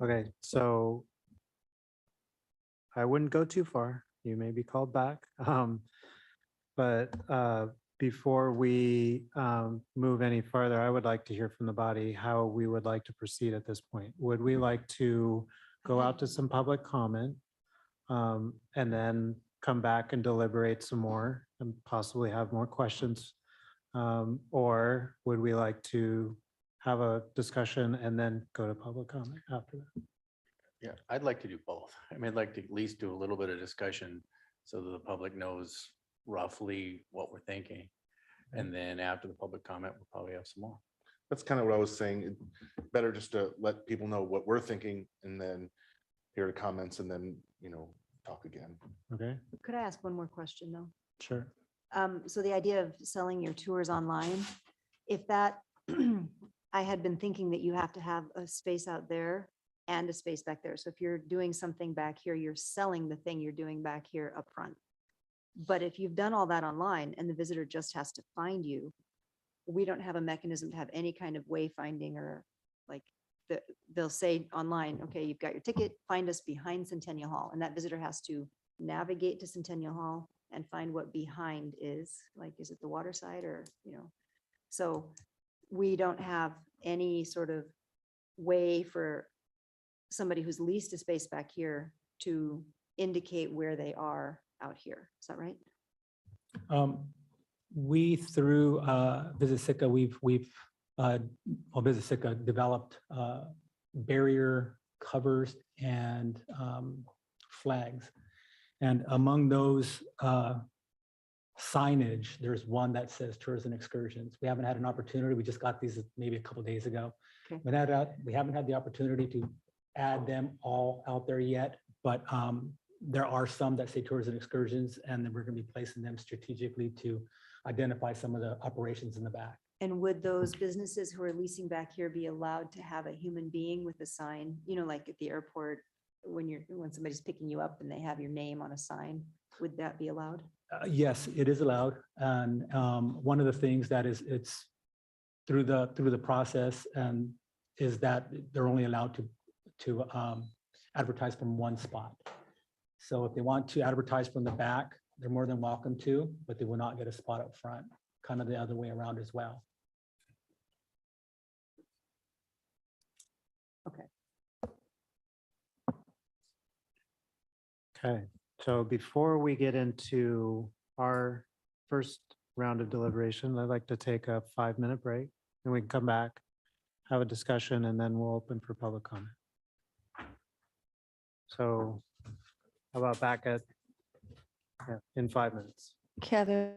Okay, so I wouldn't go too far. You may be called back. But before we move any further, I would like to hear from the body how we would like to proceed at this point. Would we like to go out to some public comment and then come back and deliberate some more and possibly have more questions? Or would we like to have a discussion and then go to public comment after that? Yeah, I'd like to do both. I mean, I'd like to at least do a little bit of discussion so that the public knows roughly what we're thinking. And then after the public comment, we'll probably have some more. That's kind of what I was saying. Better just to let people know what we're thinking and then hear the comments and then, talk again. Okay, Could I ask one more question though? sure. So the idea of selling your tours online, if that, I had been thinking that you have to have a space out there and a space back there. So if you're doing something back here, you're selling the thing you're doing back here up front. But if you've done all that online and the visitor just has to find you, we don't have a mechanism to have any kind of wayfinding or like, they'll say online, okay, you've got your ticket, find us behind Centennial Hall. And that visitor has to navigate to Centennial Hall and find what behind is, like, is it the water side or, so we don't have any sort of way for somebody who's leased a space back here to indicate where they are out here. Is that right? We, through Visit Sitka, Visit Sitka developed barrier covers and flags. And among those signage, there's one that says tourism excursions. We haven't had an opportunity. We just got these maybe a couple days ago. Okay. We haven't had the opportunity to add them all out there yet, but there are some that say tourism excursions, and then we're going to be placing them strategically to identify some of the operations in the back. And would those businesses who are leasing back here be allowed to have a human being with a sign, like at the airport, when somebody's picking you up and they have your name on a sign, would that be allowed? Yes, it is allowed. And one of the things that it's through the process and is that they're only allowed to advertise from one spot. So if they want to advertise from the back, they're more than welcome to, but they will not get a spot up front, kind of the other way around as well. Okay, so before we get into our first round of deliberation, I'd like to take a 5-minute break and we can come back, have a discussion, and then we'll open for public comment. So how about back in 5 minutes? Kevin.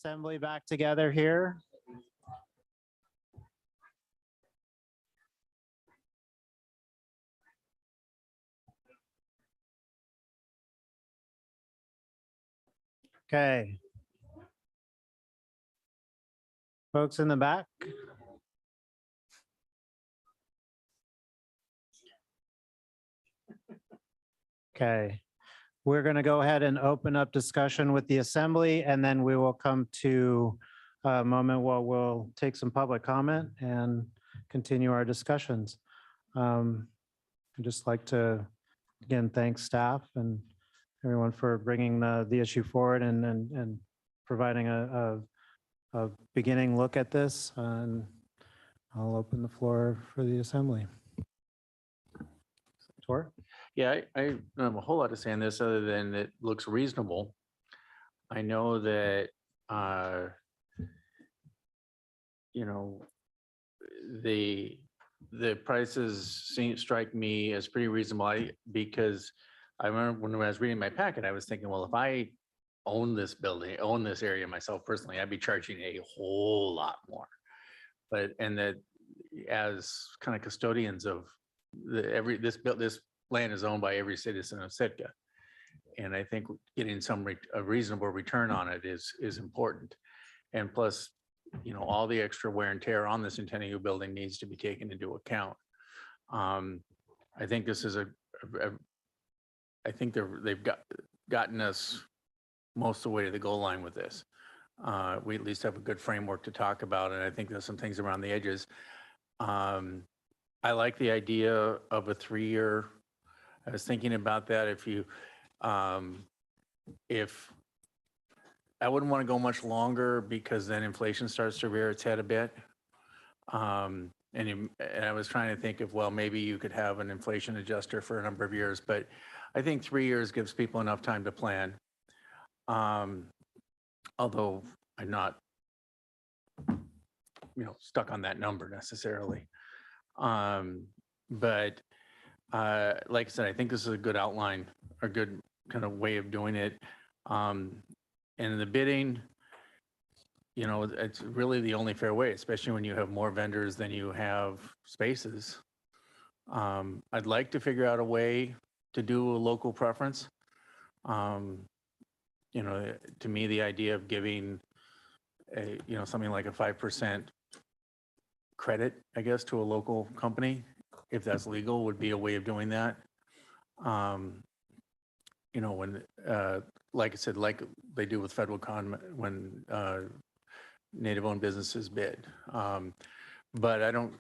assembly back together here. Okay. Folks in the back. Okay, we're going to go ahead and open up discussion with the assembly, and then we will come to a moment where we'll take some public comment and continue our discussions. I'd just like to, again, thank staff and everyone for bringing the issue forward and providing a beginning look at this. And I'll open the floor for the assembly. Tor? Yeah, I don't have a whole lot to say on this other than it looks reasonable. I know that, you know, the prices strike me as pretty reasonable because I remember when I was reading my packet, I was thinking, well, if I own this building, own this area myself personally, I'd be charging a whole lot more. But, and that as kind of custodians of this land is owned by every citizen of Sitka. And I think getting a reasonable return on it is important. And plus, you know, all the extra wear and tear on the Centennial building needs to be taken into account. I think this is I think they've gotten us most of the way to the goal line with this. We at least have a good framework to talk about, and I think there's some things around the edges. I like the idea of a 3-year. I was thinking about that. If I wouldn't want to go much longer because then inflation starts to rear its head a bit. And I was trying to think of, well, maybe you could have an inflation adjuster for a number of years, but I think 3 years gives people enough time to plan. Although I'm not, you know, stuck on that number necessarily. But like I said, I think this is a good outline, a good kind of way of doing it. And the bidding, you know, it's really the only fair way, especially when you have more vendors than you have spaces. I'd like to figure out a way to do a local preference. You know, to me, the idea of giving something like a 5% credit, I guess, to a local company, if that's legal, would be a way of doing that. You know, when, like I said, like they do with federal when native-owned businesses bid. But I don't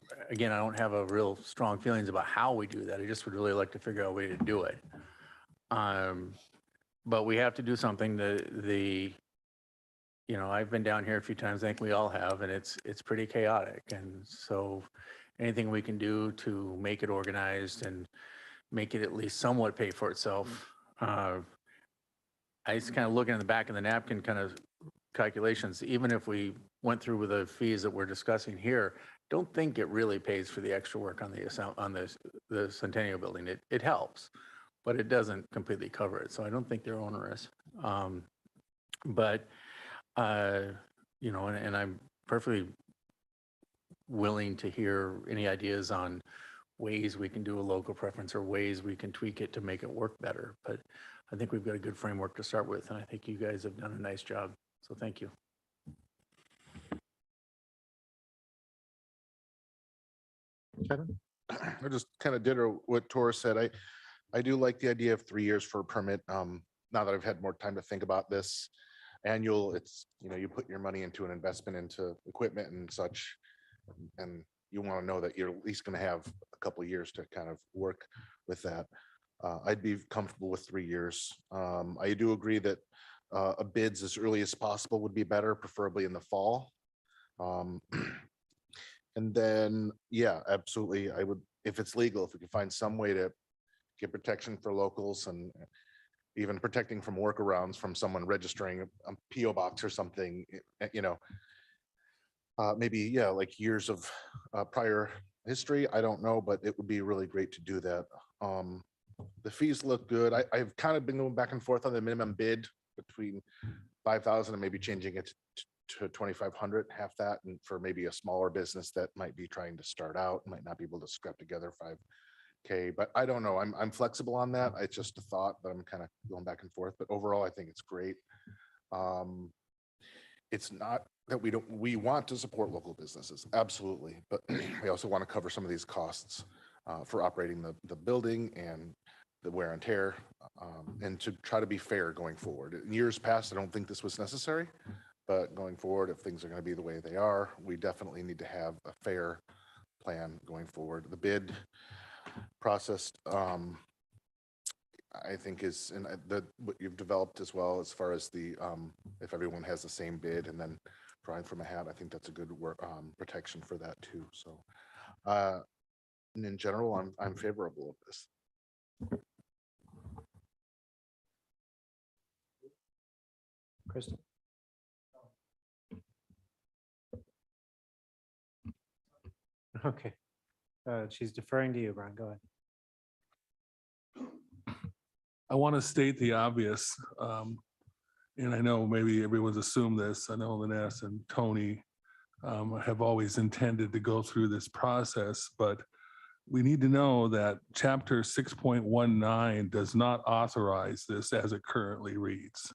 have a real strong feelings about how we do that. I just would really like to figure out a way to do it. But we have to do something. You know, I've been down here a few times, I think we all have, and it's pretty chaotic. And so anything we can do to make it organized and make it at least somewhat pay for itself. I just kind of looking in the back of the napkin kind of calculations, even if we went through with the fees that we're discussing here, don't think it really pays for the extra work on the Centennial building. It helps, but it doesn't completely cover it. So I don't think they're onerous. But you know, and I'm perfectly willing to hear any ideas on ways we can do a local preference or ways we can tweak it to make it work better. But I think we've got a good framework to start with, and I think you guys have done a nice job. So thank you. Kevin? I just kind of did what Tor said. I do like the idea of 3 years for a permit. Now that I've had more time to think about this, annual, it's, you know, you put your money into an investment into equipment and such, and you want to know that you're at least going to have a couple of years to kind of work with that. I'd be comfortable with 3 years. I do agree that a bids as early as possible would be better, preferably in the fall. And then, yeah, absolutely. I would, if it's legal, if we can find some way to get protection for locals and even protecting from workarounds from someone registering a PO box or something, you know, maybe, yeah, like years of prior history. I don't know, but it would be really great to do that. The fees look good. I've kind of been going back and forth on the minimum bid between 5,000 and maybe changing it to 2,500, half that, and for maybe a smaller business that might be trying to start out, might not be able to scrap together 5K, but I don't know. I'm flexible on that. It's just a thought, but I'm kind of going back and forth. But overall, I think it's great. It's not that we want to support local businesses, absolutely, but we also want to cover some of these costs for operating the building and the wear and tear, and to try to be fair going forward. In years past, I don't think this was necessary, but going forward, if things are going to be the way they are, we definitely need to have a fair plan going forward. The bid process, I think is, and what you've developed as well, as far as the, if everyone has the same bid and then drawing from a hat, I think that's a good protection for that too. So, and in general, I'm favorable of this. Kristen? Okay. She's deferring to you, Brian. Go ahead. I want to state the obvious, and I know maybe everyone's assumed this. I know Liness and Tony have always intended to go through this process, but we need to know that Chapter 6.19 does not authorize this as it currently reads.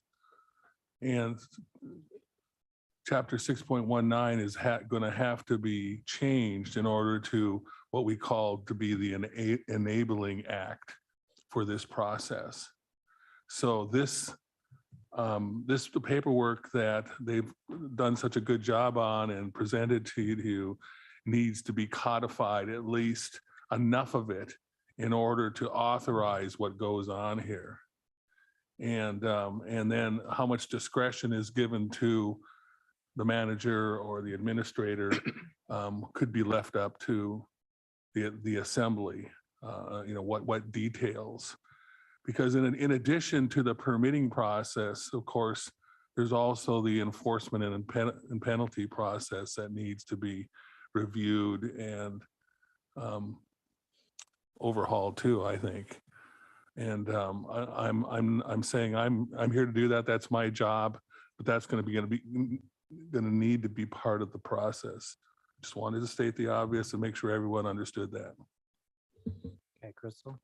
And Chapter 6.19 is going to have to be changed in order to what we call to be the enabling act for this process. So this the paperwork that they've done such a good job on and presented to you needs to be codified, at least enough of it, in order to authorize what goes on here. And then how much discretion is given to the manager or the administrator could be left up to the assembly. What details, because in addition to the permitting process, of course, there's also the enforcement and penalty process that needs to be reviewed and overhauled too, I think. And I'm saying I'm here to do that. That's my job, but that's going to need to be part of the process. Just wanted to state the obvious and make sure everyone understood that. Okay, Crystal.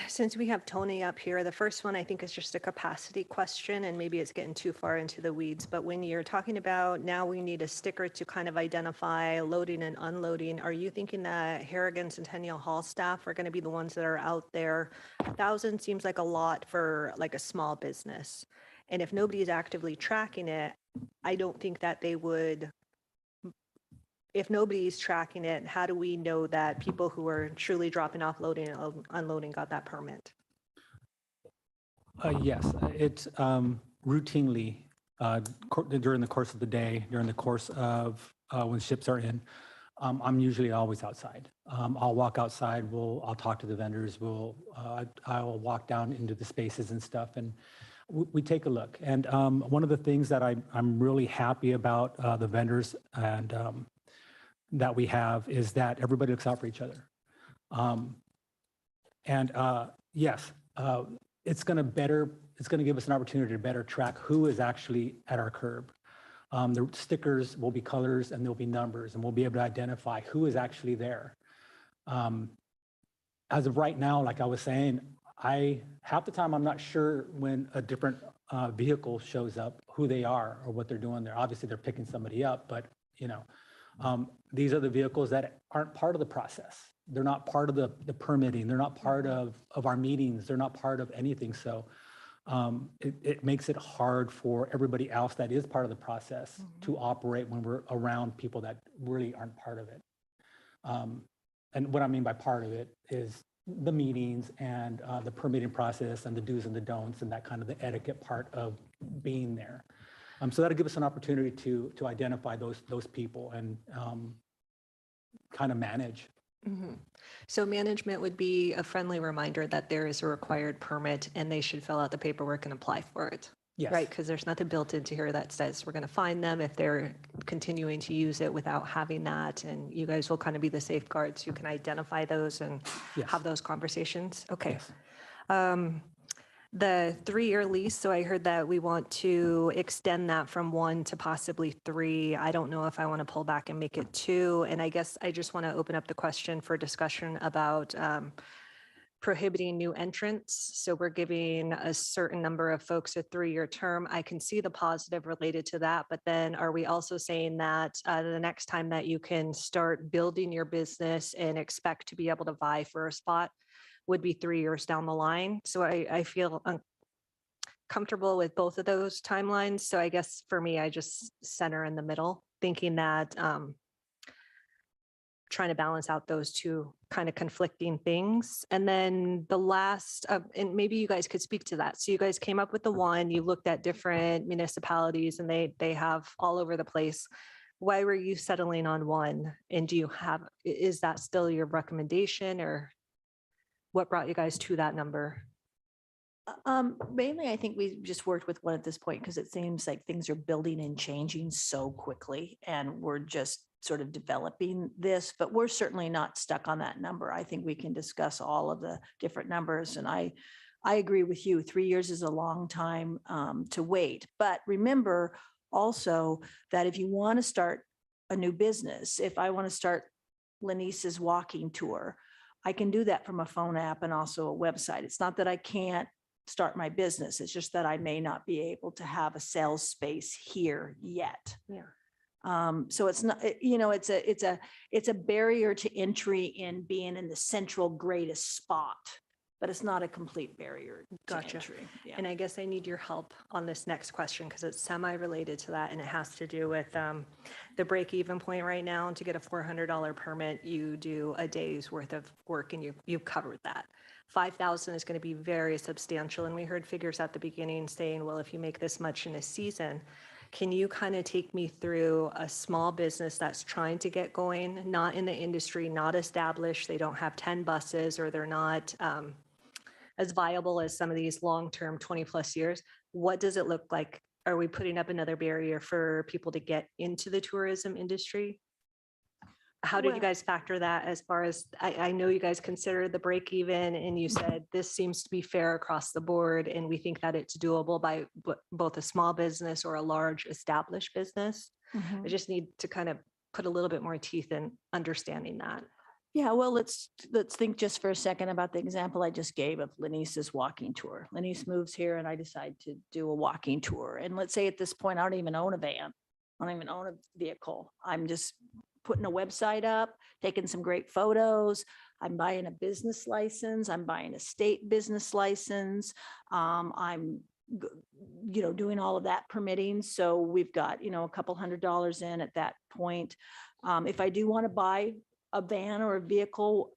Since we have Tony up here, the first one I think is just a capacity question, and maybe it's getting too far into the weeds, but when you're talking about now we need a sticker to kind of identify loading and unloading, are you thinking that Harrigan Centennial Hall staff are going to be the ones that are out there? 1,000 seems like a lot for like a small business. And if nobody is actively tracking it, I don't think that they would. If nobody's tracking it, how do we know that people who are truly dropping off, loading and unloading got that permit? Yes, it's routinely during the course of the day, during the course of when ships are in. I'm usually always outside. I'll walk outside. I'll talk to the vendors. I'll walk down into the spaces and stuff, and we take a look. And one of the things that I'm really happy about the vendors and that we have is that everybody looks out for each other. Yes, it's going to give us an opportunity to better track who is actually at our curb. The stickers will be colors and there'll be numbers, and we'll be able to identify who is actually there. As of right now, like I was saying, half the time I'm not sure when a different vehicle shows up, who they are or what they're doing there. Obviously they're picking somebody up, but these are the vehicles that aren't part of the process. They're not part of the permitting. They're not part of our meetings. They're not part of anything. So it makes it hard for everybody else that is part of the process to operate when we're around people that really aren't part of it. And what I mean by part of it is the meetings and the permitting process and the do's and the don'ts and that kind of the etiquette part of being there. So that'll give us an opportunity to identify those people and kind of manage. Mm-hmm. So management would be a friendly reminder that there is a required permit and they should fill out the paperwork and apply for it. Yes. Right, because there's nothing built into here that says we're going to fine them if they're continuing to use it without having that. And you guys will kind of be the safeguards who can identify those and Yes. have those conversations. Okay. Yes. The 3-year lease, so I heard that we want to extend that from 1 to possibly 3. I don't know if I want to pull back and make it 2. And I guess I just want to open up the question for discussion about prohibiting new entrants. So we're giving a certain number of folks a 3-year term. I can see the positive related to that, but then are we also saying that the next time that you can start building your business and expect to be able to vie for a spot would be 3 years down the line? So I feel comfortable with both of those timelines. So I guess for me, I just center in the middle, thinking that trying to balance out those two kind of conflicting things. And then the last, and maybe you guys could speak to that. So you guys came up with the one, you looked at different municipalities and they have all over the place. Why were you settling on one? And do you have, is that still your recommendation, or what brought you guys to that number? Mainly, I think we just worked with one at this point because it seems like things are building and changing so quickly, and we're just sort of developing this, but we're certainly not stuck on that number. I think we can discuss all of the different numbers, and I agree with you. 3 years is a long time to wait. But remember also that if you want to start a new business, if I want to start Lanice's walking tour, I can do that from a phone app and also a website. It's not that I can't start my business. It's just that I may not be able to have a sales space here yet. Yeah. So it's not, it's a barrier to entry in being in the central greatest spot, but it's not a complete barrier to Gotcha. entry. Yeah. And I guess I need your help on this next question because it's semi-related to that, and it has to do with the break-even point right now. And to get a $400 permit, you do a day's worth of work, and you've covered that. 5,000 is going to be very substantial, and we heard figures at the beginning saying, well, if you make this much in a season, can you kind of take me through a small business that's trying to get going, not in the industry, not established, they don't have 10 buses, or they're not as viable as some of these long-term 20+ years? What does it look like? Are we putting up another barrier for people to get into the tourism industry? How did you Well- guys factor that as far as, I know you guys consider the break even, and you said this seems to be fair across the board, and we think that it's doable by both a small business or a large established business. Mhm. I just need to kind of put a little bit more teeth in understanding that. Yeah, well, let's think just for a second about the example I just gave of Lanice's walking tour. Lanice moves here and I decide to do a walking tour. And let's say at this point, I don't even own a van. I don't even own a vehicle. I'm just putting a website up, taking some great photos. I'm buying a business license. I'm buying a state business license. I'm doing all of that permitting. So we've got, a couple $100s in at that point. If I do want to buy a van or a vehicle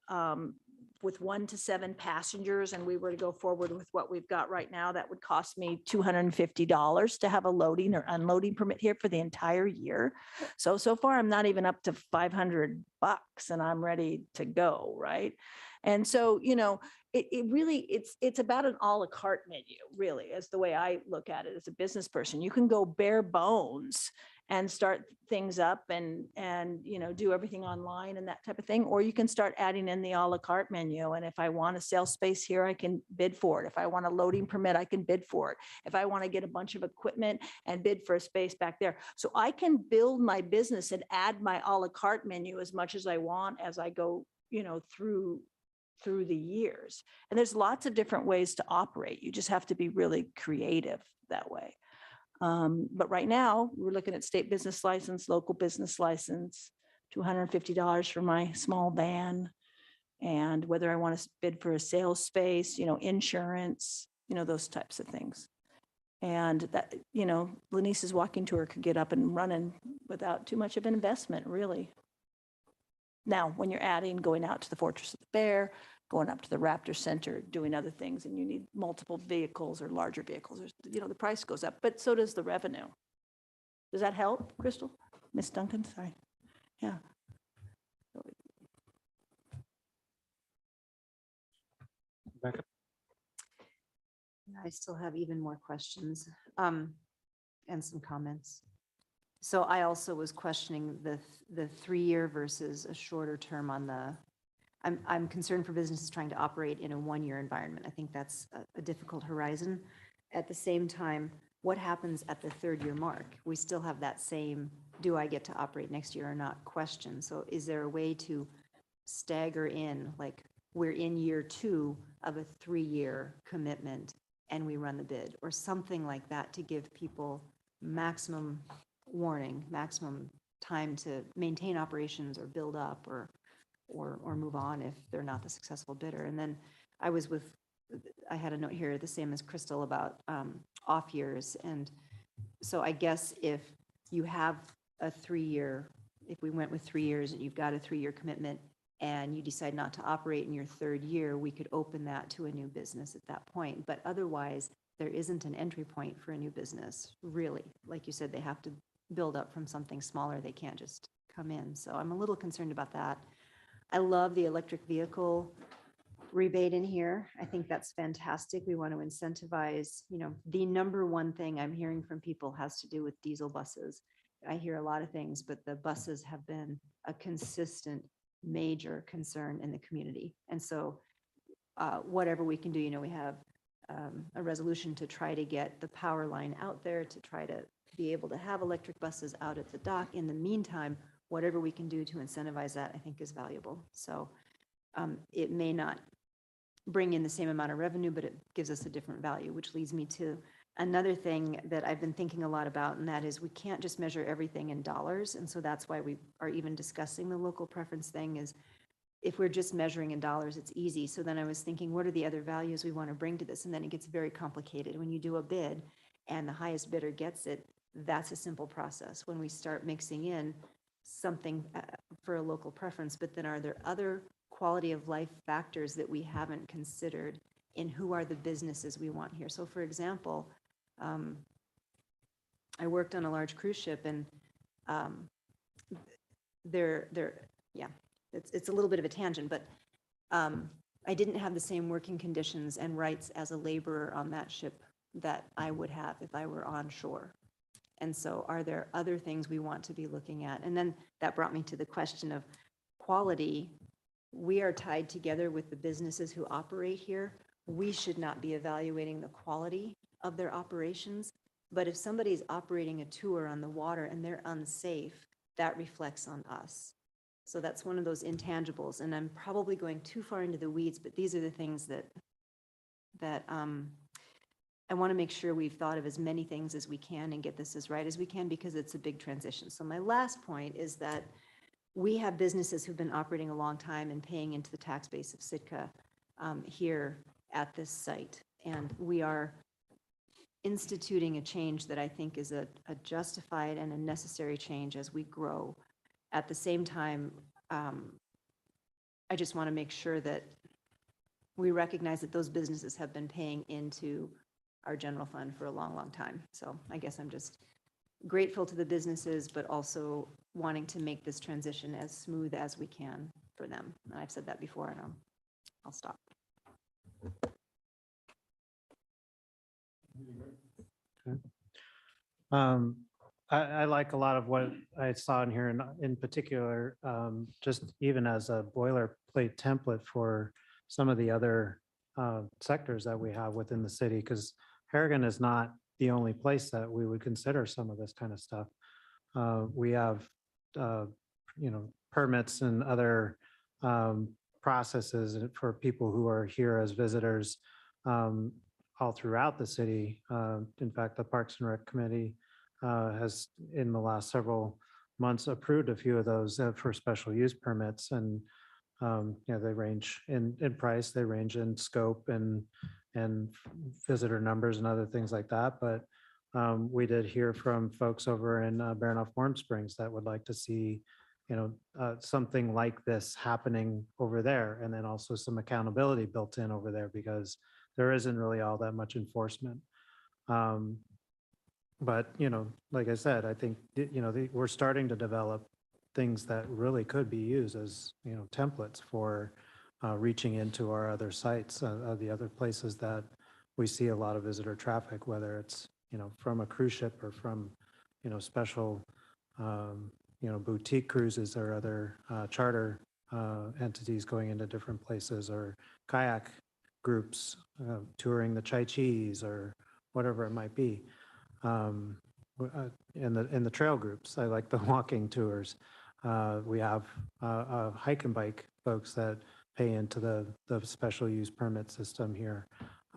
with 1 to 7 passengers, and we were to go forward with what we've got right now, that would cost me $250 to have a loading or unloading permit here for the entire year. So far, I'm not even up to $500 and I'm ready to go, right? And so, it really, it's about an à la carte menu, really, is the way I look at it as a business person. You can go bare bones and start things up and do everything online and that type of thing, or you can start adding in the à la carte menu. And if I want a sales space here, I can bid for it. If I want a loading permit, I can bid for it. If I want to get a bunch of equipment and bid for a space back there. So I can build my business and add my à la carte menu as much as I want as I go, through the years. And there's lots of different ways to operate. You just have to be really creative that way. But right now, we're looking at state business license, local business license, $250 for my small van, and whether I want to bid for a sales space, insurance, those types of things. And that, Lanice's walking tour could get up and running without too much of an investment, really. Now, when you're going out to the Fortress of the Bear, going up to the Raptor Center, doing other things, and you need multiple vehicles or larger vehicles, or, the price goes up, but so does the revenue. Does that help, Crystal? Miss Duncan, sorry. Yeah. I still have even more questions and some comments. So I also was questioning the 3-year versus a shorter term on the, I'm concerned for businesses trying to operate in a one-year environment. I think that's a difficult horizon. At the same time, what happens at the third-year mark? We still have that same, do I get to operate next year or not question. So is there a way to stagger in, like, we're in year 2 of a 3-year commitment and we run the bid, or something like that, to give people maximum warning, maximum time to maintain operations or build up or move on if they're not the successful bidder. And then I had a note here, the same as Crystal, about off years. And so I guess if you have a 3-year, if we went with 3 years and you've got a 3-year commitment and you decide not to operate in your 3rd year, we could open that to a new business at that point. But otherwise, there isn't an entry point for a new business, really. Like you said, they have to build up from something smaller. They can't just come in. So I'm a little concerned about that. I love the electric vehicle rebate in here. I think that's fantastic. We want to incentivize, the number one thing I'm hearing from people has to do with diesel buses. I hear a lot of things, but the buses have been a consistent major concern in the community. And so whatever we can do, we have a resolution to try to get the power line out there, to try to be able to have electric buses out at the dock. In the meantime, whatever we can do to incentivize that, I think is valuable. So it may not bring in the same amount of revenue, but it gives us a different value, which leads me to another thing that I've been thinking a lot about, and that is we can't just measure everything in dollars. And so that's why we are even discussing the local preference thing. Is if we're just measuring in dollars, it's easy. So then I was thinking, what are the other values we want to bring to this? And then it gets very complicated. When you do a bid and the highest bidder gets it, that's a simple process. When we start mixing in something for a local preference, but then are there other quality of life factors that we haven't considered in who are the businesses we want here? So for example, I worked on a large cruise ship, and it's a little bit of a tangent, but I didn't have the same working conditions and rights as a laborer on that ship that I would have if I were on shore. And so are there other things we want to be looking at? And then that brought me to the question of quality. We are tied together with the businesses who operate here. We should not be evaluating the quality of their operations. But if somebody's operating a tour on the water and they're unsafe, that reflects on us. So that's one of those intangibles. And I'm probably going too far into the weeds, but these are the things that I want to make sure we've thought of as many things as we can and get this as right as we can, because it's a big transition. So my last point is that we have businesses who've been operating a long time and paying into the tax base of Sitka here at this site. And we are instituting a change that I think is a justified and a necessary change as we grow. At the same time, I just want to make sure that we recognize that those businesses have been paying into our general fund for a long, long time. So I guess I'm just grateful to the businesses, but also wanting to make this transition as smooth as we can for them. And I've said that before, and I'll stop. I like a lot of what I saw in here, and in particular, just even as a boilerplate template for some of the other sectors that we have within the city, because Harrigan is not the only place that we would consider some of this kind of stuff. We have, permits and other processes for people who are here as visitors all throughout the city. In fact, the Parks and Rec Committee has, in the last several months, approved a few of those for special use permits. And they range in price, they range in scope and visitor numbers and other things like that. But we did hear from folks over in Baranof Warm Springs that would like to see, something like this happening over there, and then also some accountability built in over there, because there isn't really all that much enforcement. But like I said, I think we're starting to develop things that really could be used as templates for reaching into our other sites, the other places that we see a lot of visitor traffic, whether it's from a cruise ship or from special boutique cruises or other charter entities going into different places, or kayak groups touring the Chai Chis or whatever it might be. In the trail groups, I like the walking tours. We have hike and bike folks that pay into the special use permit system here.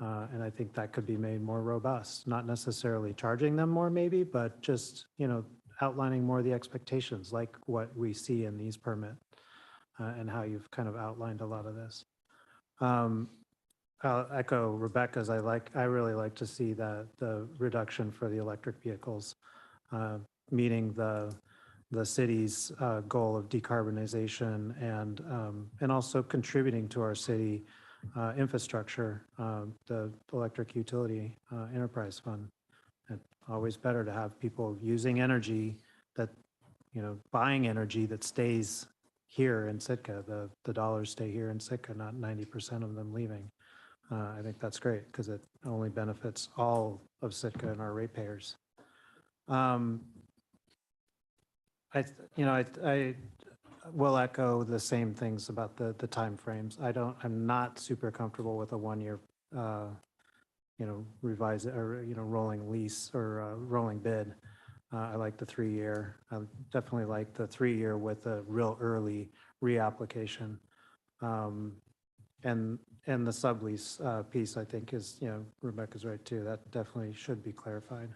And I think that could be made more robust, not necessarily charging them more maybe, but just, outlining more of the expectations, like what we see in these permit and how you've kind of outlined a lot of this. I'll echo Rebecca's. I really like to see the reduction for the electric vehicles, meeting the city's goal of decarbonization and also contributing to our city infrastructure, the electric utility enterprise fund. It's always better to have people using energy that, buying energy that stays here in Sitka. The dollars stay here in Sitka, not 90% of them leaving. I think that's great because it only benefits all of Sitka and our ratepayers. I will echo the same things about the timeframes. I'm not super comfortable with a 1 year, revise or, rolling lease or rolling bid. I like the 3 year. I definitely like the 3 year with a real early reapplication. And the sublease piece, I think is, Rebecca's right too. That definitely should be clarified.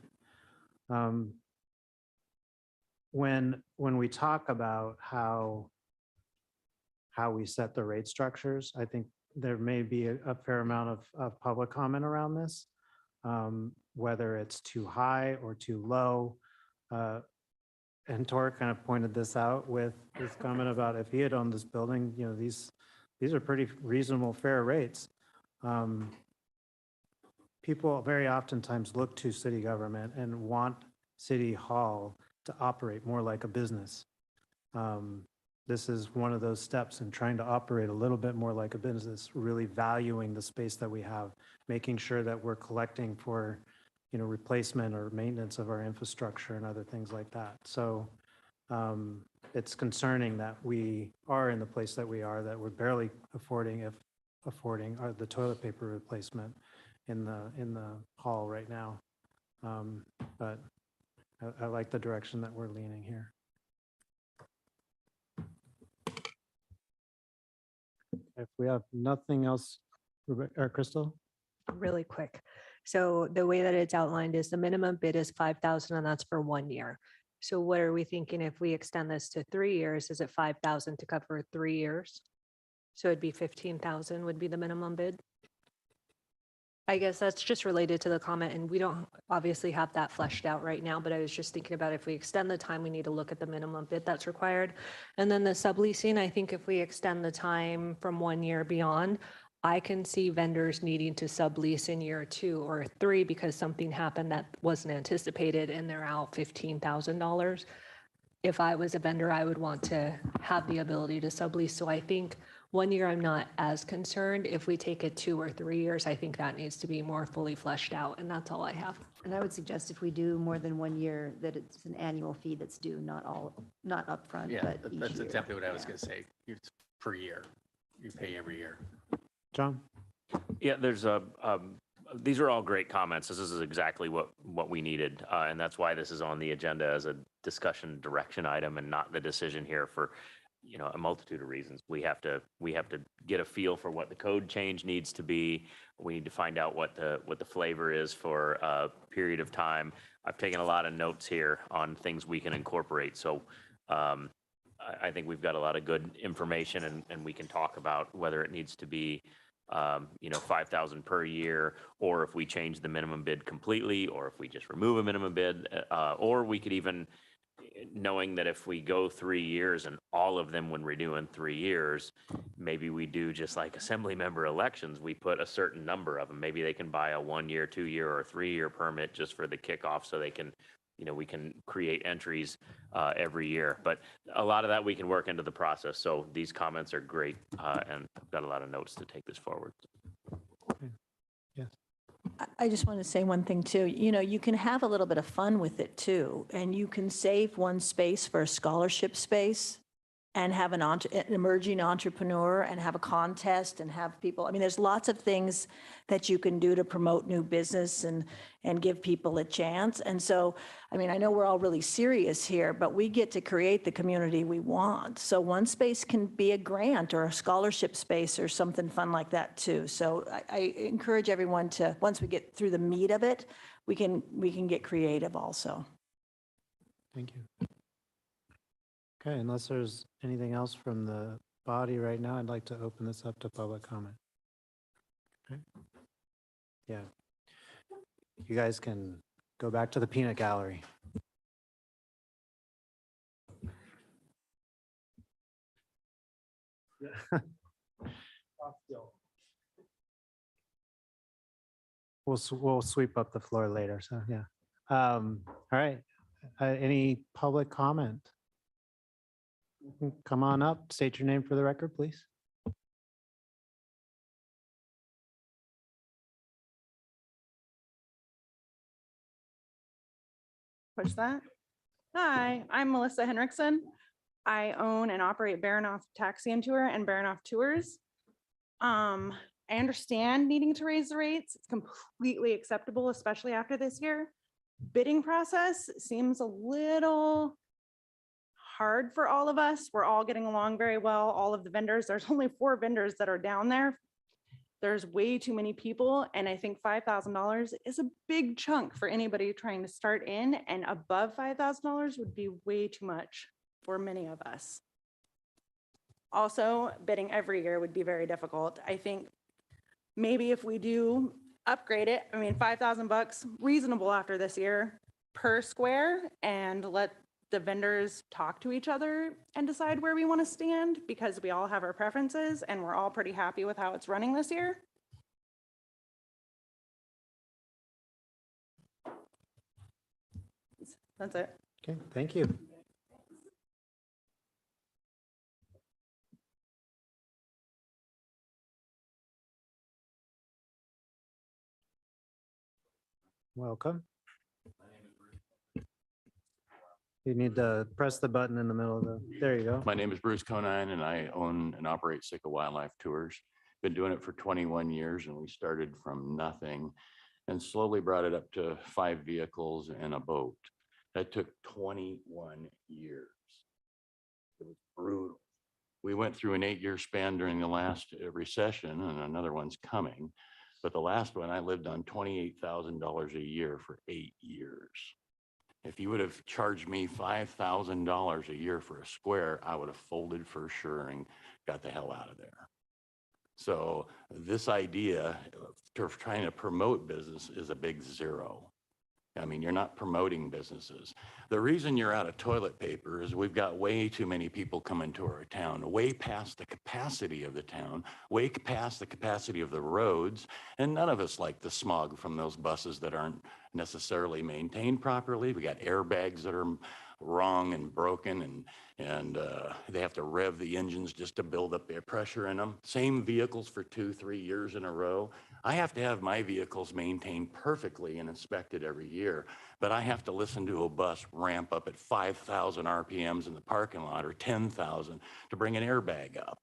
When we talk about how we set the rate structures, I think there may be a fair amount of public comment around this, whether it's too high or too low. And Tor kind of pointed this out with his comment about if he had owned this building, these are pretty reasonable, fair rates. People very oftentimes look to city government and want City Hall to operate more like a business. This is one of those steps in trying to operate a little bit more like a business, really valuing the space that we have, making sure that we're collecting for, replacement or maintenance of our infrastructure and other things like that. So it's concerning that we are in the place that we are, that we're barely affording the toilet paper replacement in the hall right now. But I like the direction that we're leaning here. If we have nothing else, or Crystal? Really quick. So the way that it's outlined is the minimum bid is 5,000 and that's for 1 year. So what are we thinking if we extend this to 3 years? Is it 5,000 to cover 3 years? So it'd be 15,000 would be the minimum bid. I guess that's just related to the comment, and we don't obviously have that fleshed out right now, but I was just thinking about if we extend the time, we need to look at the minimum bid that's required. And then the subleasing, I think if we extend the time from 1 year beyond, I can see vendors needing to sublease in year 2 or 3 because something happened that wasn't anticipated and they're out $15,000. If I was a vendor, I would want to have the ability to sublease. So I think 1 year, I'm not as concerned. If we take it 2 or 3 years, I think that needs to be more fully fleshed out, and that's all I have. And I would suggest if we do more than 1 year, that it's an annual fee that's due, not upfront, Yeah, but each that's year. exactly what I was Yeah. going to say. It's per year. You pay every year. John? Yeah, these are all great comments. This is exactly what we needed. And that's why this is on the agenda as a discussion direction item and not the decision here for, a multitude of reasons. We have to get a feel for what the code change needs to be. We need to find out what the flavor is for a period of time. I've taken a lot of notes here on things we can incorporate. So I think we've got a lot of good information and we can talk about whether it needs to be 5,000 per year, or if we change the minimum bid completely, or if we just remove a minimum bid, or we could even, knowing that if we go 3 years and all of them would renew in 3 years, maybe we do just like assembly member elections, we put a certain number of them. Maybe they can buy a 1 year, 2 year, or 3 year permit just for the kickoff so they can, we can create entries every year. But a lot of that we can work into the process. So these comments are great, and I've got a lot of notes to take this forward. I just want to say one thing too. You can have a little bit of fun with it too, and you can save one space for a scholarship space and have an emerging entrepreneur and have a contest and have people, I mean, there's lots of things that you can do to promote new business and give people a chance. And so, I mean, I know we're all really serious here, but we get to create the community we want. So one space can be a grant or a scholarship space or something fun like that too. So I encourage everyone to, once we get through the meat of it, we can get creative also. Thank you. Okay, unless there's anything else from the body right now, I'd like to open this up to public comment. Okay. Yeah. You guys can go back to the peanut gallery. We'll sweep up the floor later, so yeah. All right, any public comment? Come on up, state your name for the record, please. Push that. Hi, I'm Melissa Henriksen. I own and operate Baranoff Taxi and Tour and Baranoff Tours. I understand needing to raise the rates. It's completely acceptable, especially after this year. Bidding process seems a little hard for all of us. We're all getting along very well. All of the vendors, there's only 4 vendors that are down there. There's way too many people. And I think $5,000 is a big chunk for anybody trying to start in, and above $5,000 would be way too much for many of us. Also, bidding every year would be very difficult. I think maybe if we do upgrade it, I mean, $5,000 reasonable after this year per square, and let the vendors talk to each other and decide where we want to stand, because we all have our preferences and we're all pretty happy with how it's running this year. That's it. Okay, thank you. Welcome. You need to press the button in the middle of the, there you go. My name is Bruce Conine and I own and operate Sitka Wildlife Tours. Been doing it for 21 years and we started from nothing and slowly brought it up to 5 vehicles and a boat. That took 21 years. It was brutal. We went through an 8-year span during the last recession, and another one's coming. But the last one, I lived on $28,000 a year for 8 years. If you would have charged me $5,000 a year for a square, I would have folded for sure and got the hell out of there. So this idea of trying to promote business is a big zero. I mean, you're not promoting businesses. The reason you're out of toilet paper is we've got way too many people coming to our town, way past the capacity of the town, way past the capacity of the roads. And none of us like the smog from those buses that aren't necessarily maintained properly. We got airbags that are wrong and broken, and they have to rev the engines just to build up air pressure in them. Same vehicles for 2-3 years in a row. I have to have my vehicles maintained perfectly and inspected every year, but I have to listen to a bus ramp up at 5,000 RPMs in the parking lot or 10,000 to bring an airbag up.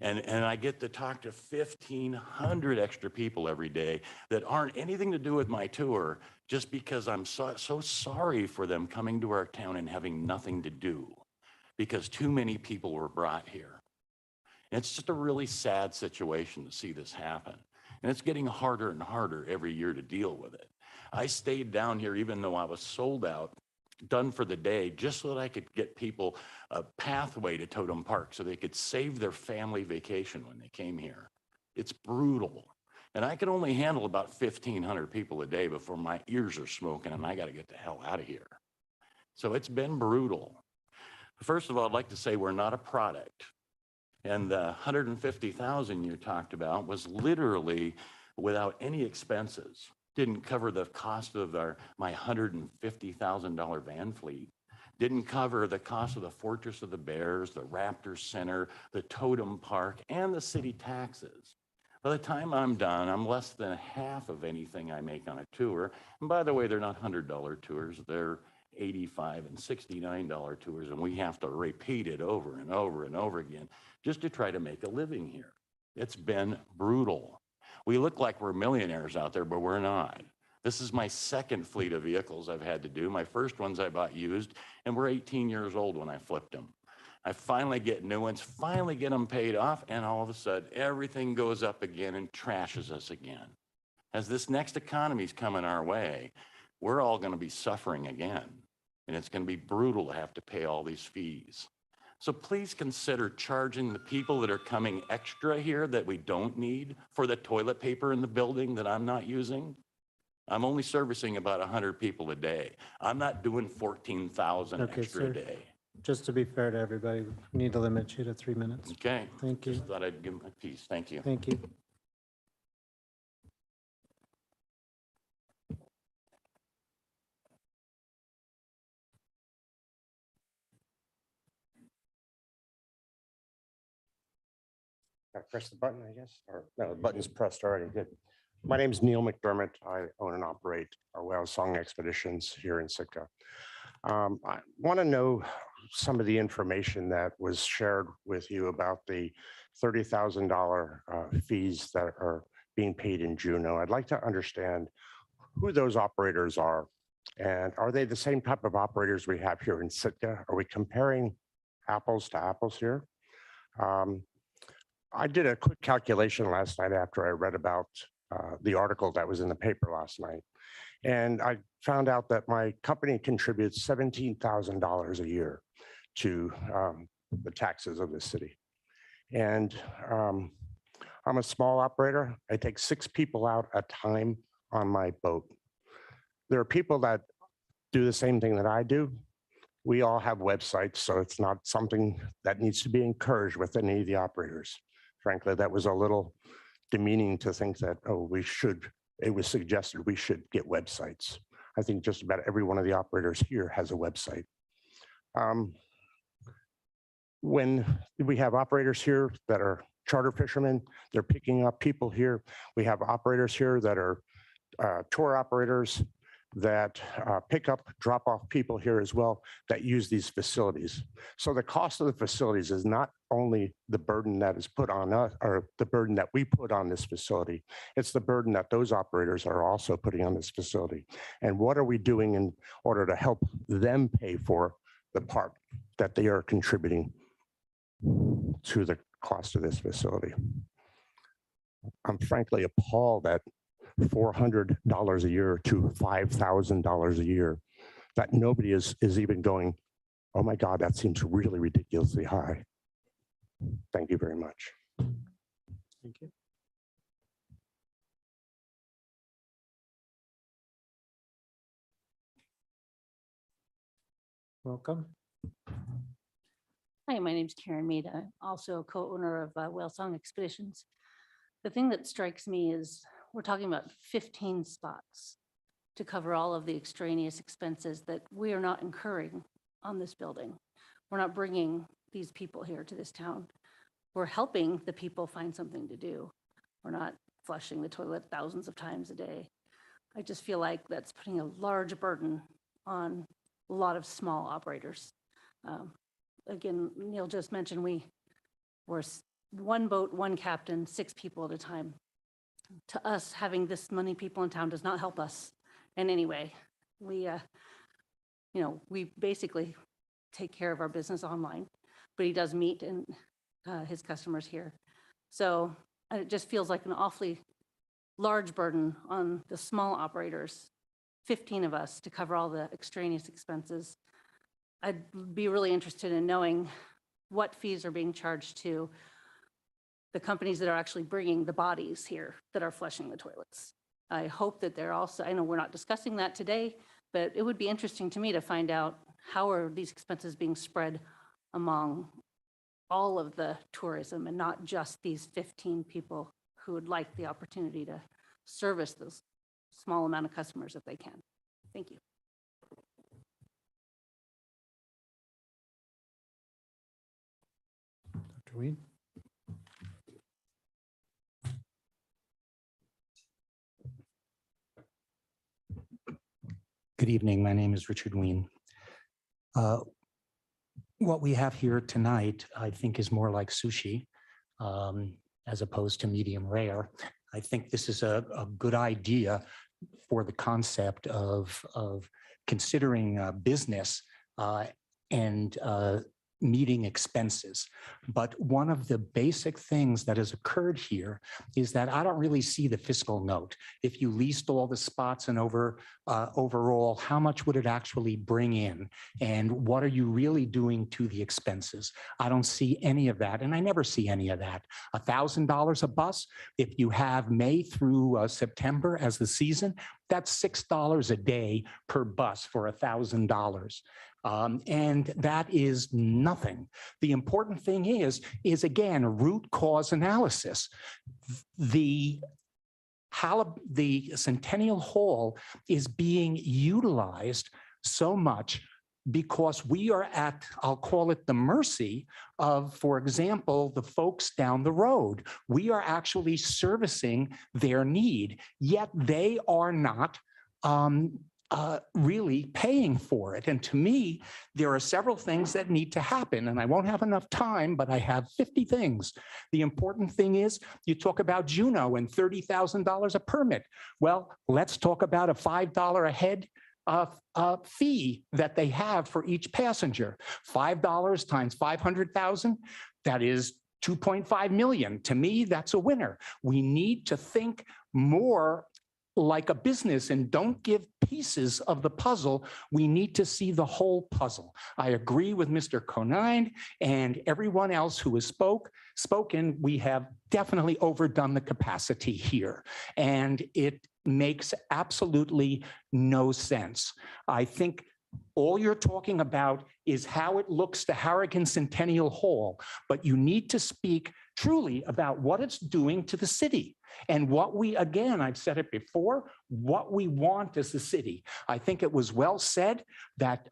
And I get to talk to 1,500 extra people every day that aren't anything to do with my tour, just because I'm so sorry for them coming to our town and having nothing to do because too many people were brought here. And it's just a really sad situation to see this happen. And it's getting harder and harder every year to deal with it. I stayed down here even though I was sold out, done for the day, just so that I could get people a pathway to Totem Park so they could save their family vacation when they came here. It's brutal. And I can only handle about 1,500 people a day before my ears are smoking and I got to get the hell out of here. So it's been brutal. First of all, I'd like to say we're not a product. And the 150,000 you talked about was literally without any expenses. Didn't cover the cost of my $150,000 van fleet. Didn't cover the cost of the Fortress of the Bears, the Raptor Center, the Totem Park, and the city taxes. By the time I'm done, I'm less than half of anything I make on a tour. And by the way, they're not $100 tours, they're $85 and $69 tours, and we have to repeat it over and over and over again just to try to make a living here. It's been brutal. We look like we're millionaires out there, but we're not. This is my second fleet of vehicles I've had to do. My first ones I bought used, and we're 18 years old when I flipped them. I finally get new ones, finally get them paid off, and all of a sudden, everything goes up again and trashes us again. As this next economy's coming our way, we're all going to be suffering again, and it's going to be brutal to have to pay all these fees. So please consider charging the people that are coming extra here that we don't need for the toilet paper in the building that I'm not using. I'm only servicing about 100 people a day. I'm not doing 14,000 Okay, extra a sir. day. Just to be fair to everybody, we need to limit you to 3 minutes. Okay. Thank you. Just thought I'd give my piece. Thank you. Thank you. I press the button, I guess, or no, the button's pressed already. Good. My name is Neil McDermott. I own and operate our Whale Song Expeditions here in Sitka. I want to know some of the information that was shared with you about the $30,000 fees that are being paid in Juneau. I'd like to understand who those operators are, and are they the same type of operators we have here in Sitka? Are we comparing apples to apples here? I did a quick calculation last night after I read about the article that was in the paper last night. And I found out that my company contributes $17,000 a year to the taxes of the city. And I'm a small operator. I take 6 people out at a time on my boat. There are people that do the same thing that I do. We all have websites, so it's not something that needs to be encouraged with any of the operators. Frankly, that was a little demeaning to think that, oh, it was suggested we should get websites. I think just about every one of the operators here has a website. When we have operators here that are charter fishermen, they're picking up people here. We have operators here that are tour operators that pick up, drop off people here as well that use these facilities. So the cost of the facilities is not only the burden that is put on us, or the burden that we put on this facility, it's the burden that those operators are also putting on this facility. And what are we doing in order to help them pay for the part that they are contributing to the cost of this facility? I'm frankly appalled at $400 a year to $5,000 a year that nobody is even going, oh my God, that seems really ridiculously high. Thank you very much. Thank you. Welcome. Hi, my name's Karen Mead. I'm also a co-owner of Whale Song Expeditions. The thing that strikes me is we're talking about 15 spots to cover all of the extraneous expenses that we are not incurring on this building. We're not bringing these people here to this town. We're helping the people find something to do. We're not flushing the toilet thousands of times a day. I just feel like that's putting a large burden on a lot of small operators. Again, Neil just mentioned we're one boat, one captain, 6 people at a time. To us, having this many people in town does not help us in any way. We basically take care of our business online, but he does meet and his customers here. So it just feels like an awfully large burden on the small operators, 15 of us to cover all the extraneous expenses. I'd be really interested in knowing what fees are being charged to the companies that are actually bringing the bodies here that are flushing the toilets. I hope that they're also, I know we're not discussing that today, but it would be interesting to me to find out how are these expenses being spread among all of the tourism and not just these 15 people who would like the opportunity to service this small amount of customers if they can. Thank you. Dr. Weed. Good evening. My name is Richard Ween. What we have here tonight, I think, is more like sushi as opposed to medium rare. I think this is a good idea for the concept of considering business and meeting expenses. But one of the basic things that has occurred here is that I don't really see the fiscal note. If you leased all the spots and overall, how much would it actually bring in? And what are you really doing to the expenses? I don't see any of that, and I never see any of that. $1,000 a bus, if you have May through September as the season, that's $6 a day per bus for $1,000. And that is nothing. The important thing is again, root cause analysis. The Centennial Hall is being utilized so much because we are at, I'll call it the mercy of, for example, the folks down the road. We are actually servicing their need, yet they are not really paying for it. And to me, there are several things that need to happen, and I won't have enough time, but I have 50 things. The important thing is you talk about Juneau and $30,000 a permit. Well, let's talk about a $5 a head fee that they have for each passenger. $5 times 500,000, that is 2.5 million. To me, that's a winner. We need to think more like a business and don't give pieces of the puzzle. We need to see the whole puzzle. I agree with Mr. Conine and everyone else who has spoken. We have definitely overdone the capacity here, and it makes absolutely no sense. I think all you're talking about is how it looks to Harrigan Centennial Hall, but you need to speak truly about what it's doing to the city and what we, again, I've said it before, what we want as the city. I think it was well said that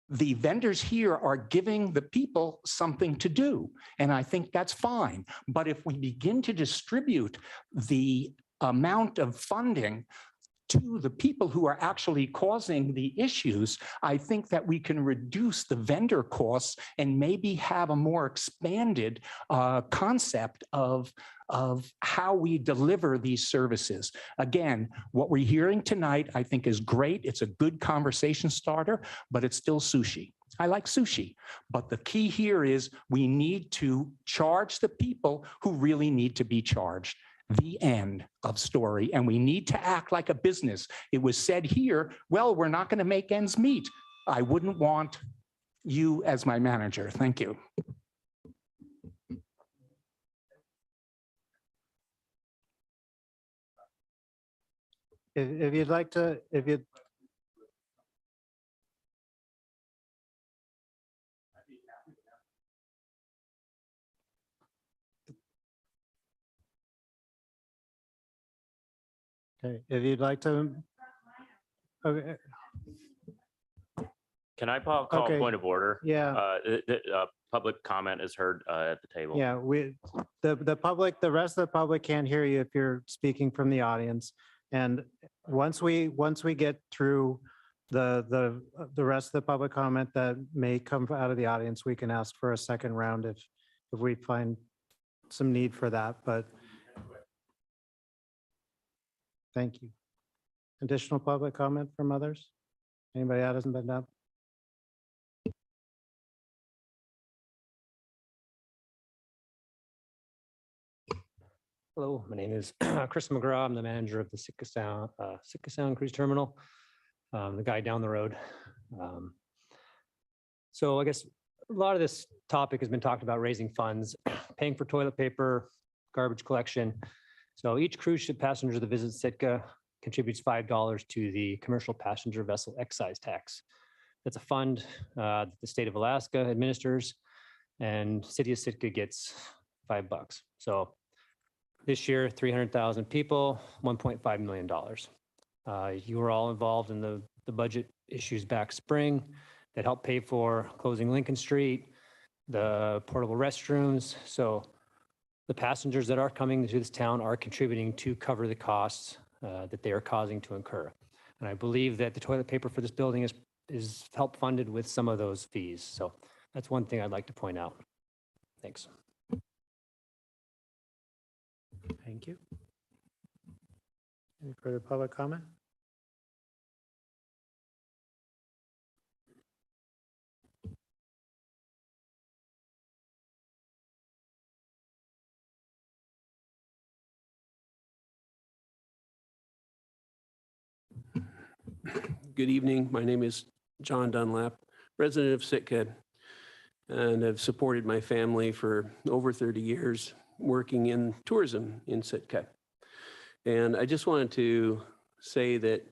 the vendors here are giving the people something to do, and I think that's fine. But if we begin to distribute the amount of funding to the people who are actually causing the issues, I think that we can reduce the vendor costs and maybe have a more expanded concept of how we deliver these services. Again, what we're hearing tonight, I think, is great. It's a good conversation starter, but it's still sushi. I like sushi, but the key here is we need to charge the people who really need to be charged. The end of story. And we need to act like a business. It was said here, well, we're not going to make ends meet. I wouldn't want you as my manager. Thank you. If you'd like to, if you. Okay, if you'd like to. Okay, Can I call a Okay. point of order? yeah, Public comment is heard at the table. yeah, the public, the rest of the public can't hear you if you're speaking from the audience. And once we get through the rest of the public comment that may come out of the audience, we can ask for a second round if we find some need for that, but thank you. Additional public comment from others? Anybody that hasn't been up? Hello, my name is Chris McGraw. I'm the manager of the Sitka Sound Cruise Terminal, the guy down the road. So I guess a lot of this topic has been talked about raising funds, paying for toilet paper, garbage collection. So each cruise ship passenger that visits Sitka contributes $5 to the commercial passenger vessel excise tax. That's a fund that the state of Alaska administers, and City of Sitka gets $5. So this year, 300,000 people, $1.5 million. You were all involved in the budget issues back spring that helped pay for closing Lincoln Street, the portable restrooms. So the passengers that are coming to this town are contributing to cover the costs that they are causing to incur. And I believe that the toilet paper for this building is is help funded with some of those fees. So that's one thing I'd like to point out. Thanks. Thank you. Any further public comment? Good evening. My name is John Dunlap, resident of Sitka, and have supported my family for over 30 years working in tourism in Sitka. And I just wanted to say that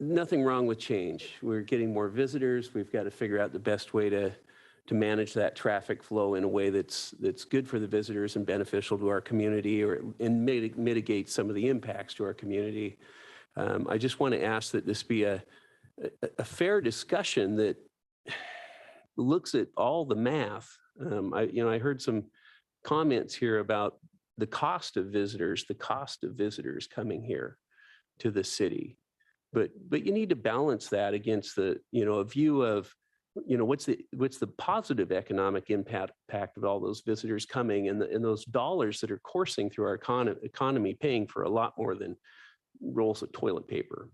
nothing wrong with change. We're getting more visitors. We've got to figure out the best way to manage that traffic flow in a way that's good for the visitors and beneficial to our community, and mitigate some of the impacts to our community. I just want to ask that this be a fair discussion that looks at all the math. I heard some comments here about the cost of visitors coming here to the city. But you need to balance that against a view of, what's the positive economic impact of all those visitors coming, and those dollars that are coursing through our economy, paying for a lot more than rolls of toilet paper.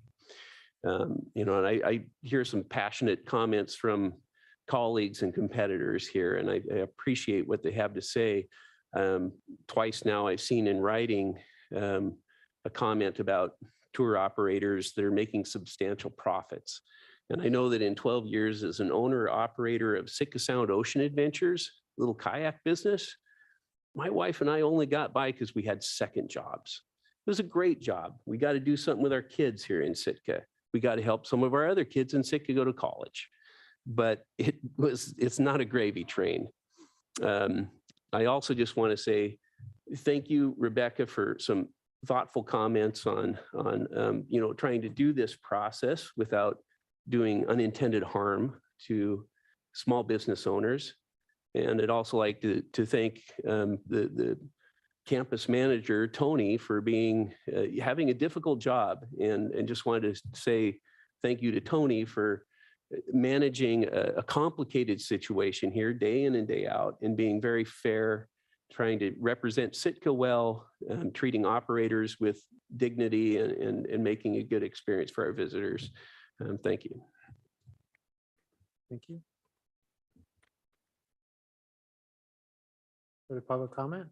And I hear some passionate comments from colleagues and competitors here, and I appreciate what they have to say. Twice now I've seen in writing a comment about tour operators that are making substantial profits. And I know that in 12 years as an owner operator of Sitka Sound Ocean Adventures, little kayak business, my wife and I only got by because we had second jobs. It was a great job. We got to do something with our kids here in Sitka. We got to help some of our other kids in Sitka go to college. But it's not a gravy train. I also just want to say thank you, Rebecca, for some thoughtful comments on trying to do this process without doing unintended harm to small business owners. And I'd also like to thank the campus manager, Tony, for having a difficult job, and just wanted to say thank you to Tony for managing a complicated situation here day in and day out, and being very fair, trying to represent Sitka well, treating operators with dignity, and making a good experience for our visitors. Thank you. Thank you. Further public comment?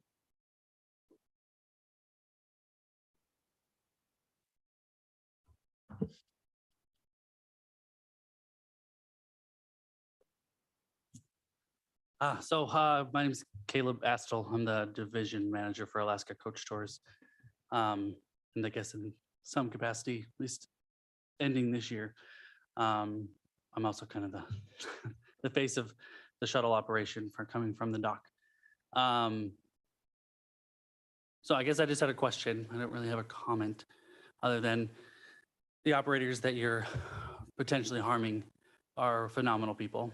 My name is Caleb Astle. I'm the division manager for Alaska Coach Tours. And I guess in some capacity, at least ending this year. I'm also kind of the face of the shuttle operation for coming from the dock. So I guess I just had a question. I don't really have a comment other than the operators that you're potentially harming are phenomenal people.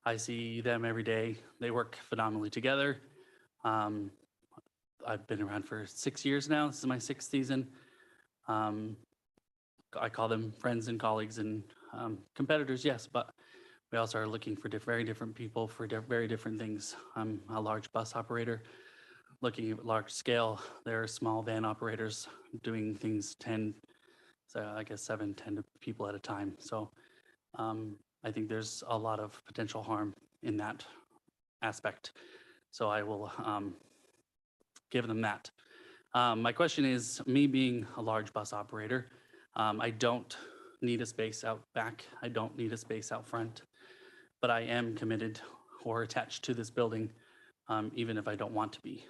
I see them every day. They work phenomenally together. I've been around for 6 years now. This is my 6th season. I call them friends and colleagues and competitors, yes, but we also are looking for very different people for very different things. I'm a large bus operator looking at large scale. There are small van operators doing things 10, so I guess 7, 10 people at a time. So I think there's a lot of potential harm in that aspect. So I will give them that. My question is, me being a large bus operator, I don't need a space out back. I don't need a space out front, but I am committed or attached to this building, even if I don't want to be.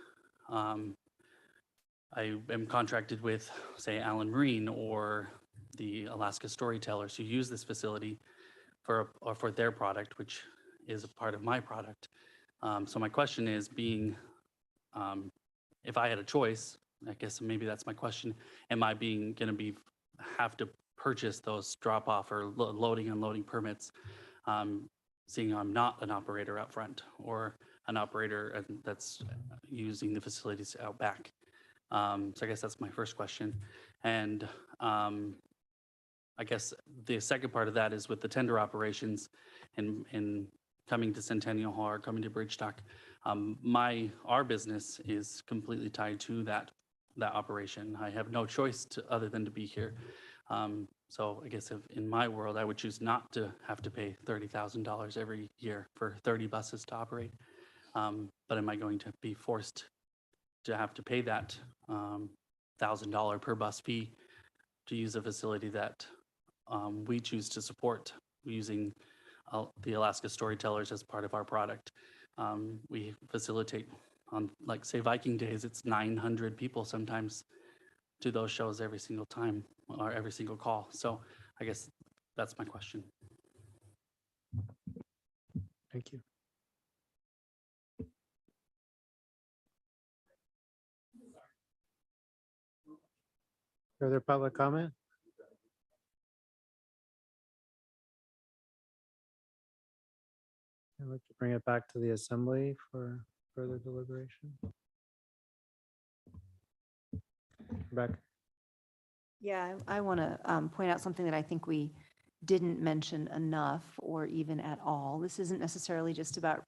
I am contracted with, say, Allen Marine or the Alaska Storytellers who use this facility for their product, which is a part of my product. So my question is, if I had a choice, I guess maybe that's my question, am I have to purchase those drop off or loading and unloading permits, seeing I'm not an operator out front or an operator that's using the facilities out back? So I guess that's my first question. And I guess the second part of that is with the tender operations and coming to Centennial Hall or coming to Bridgestock. Our business is completely tied to that operation. I have no choice other than to be here. So I guess if in my world, I would choose not to have to pay $30,000 every year for 30 buses to operate. But am I going to be forced to have to pay that $1,000 per bus fee to use a facility that we choose to support using the Alaska Storytellers as part of our product? We facilitate on, like, say, Viking Days, it's 900 people sometimes to those shows every single time or every single call. So I guess that's my question. Thank you. Further public comment? I'd like to bring it back to the assembly for further deliberation. Rebecca? Yeah, I want to point out something that I think we didn't mention enough or even at all. This isn't necessarily just about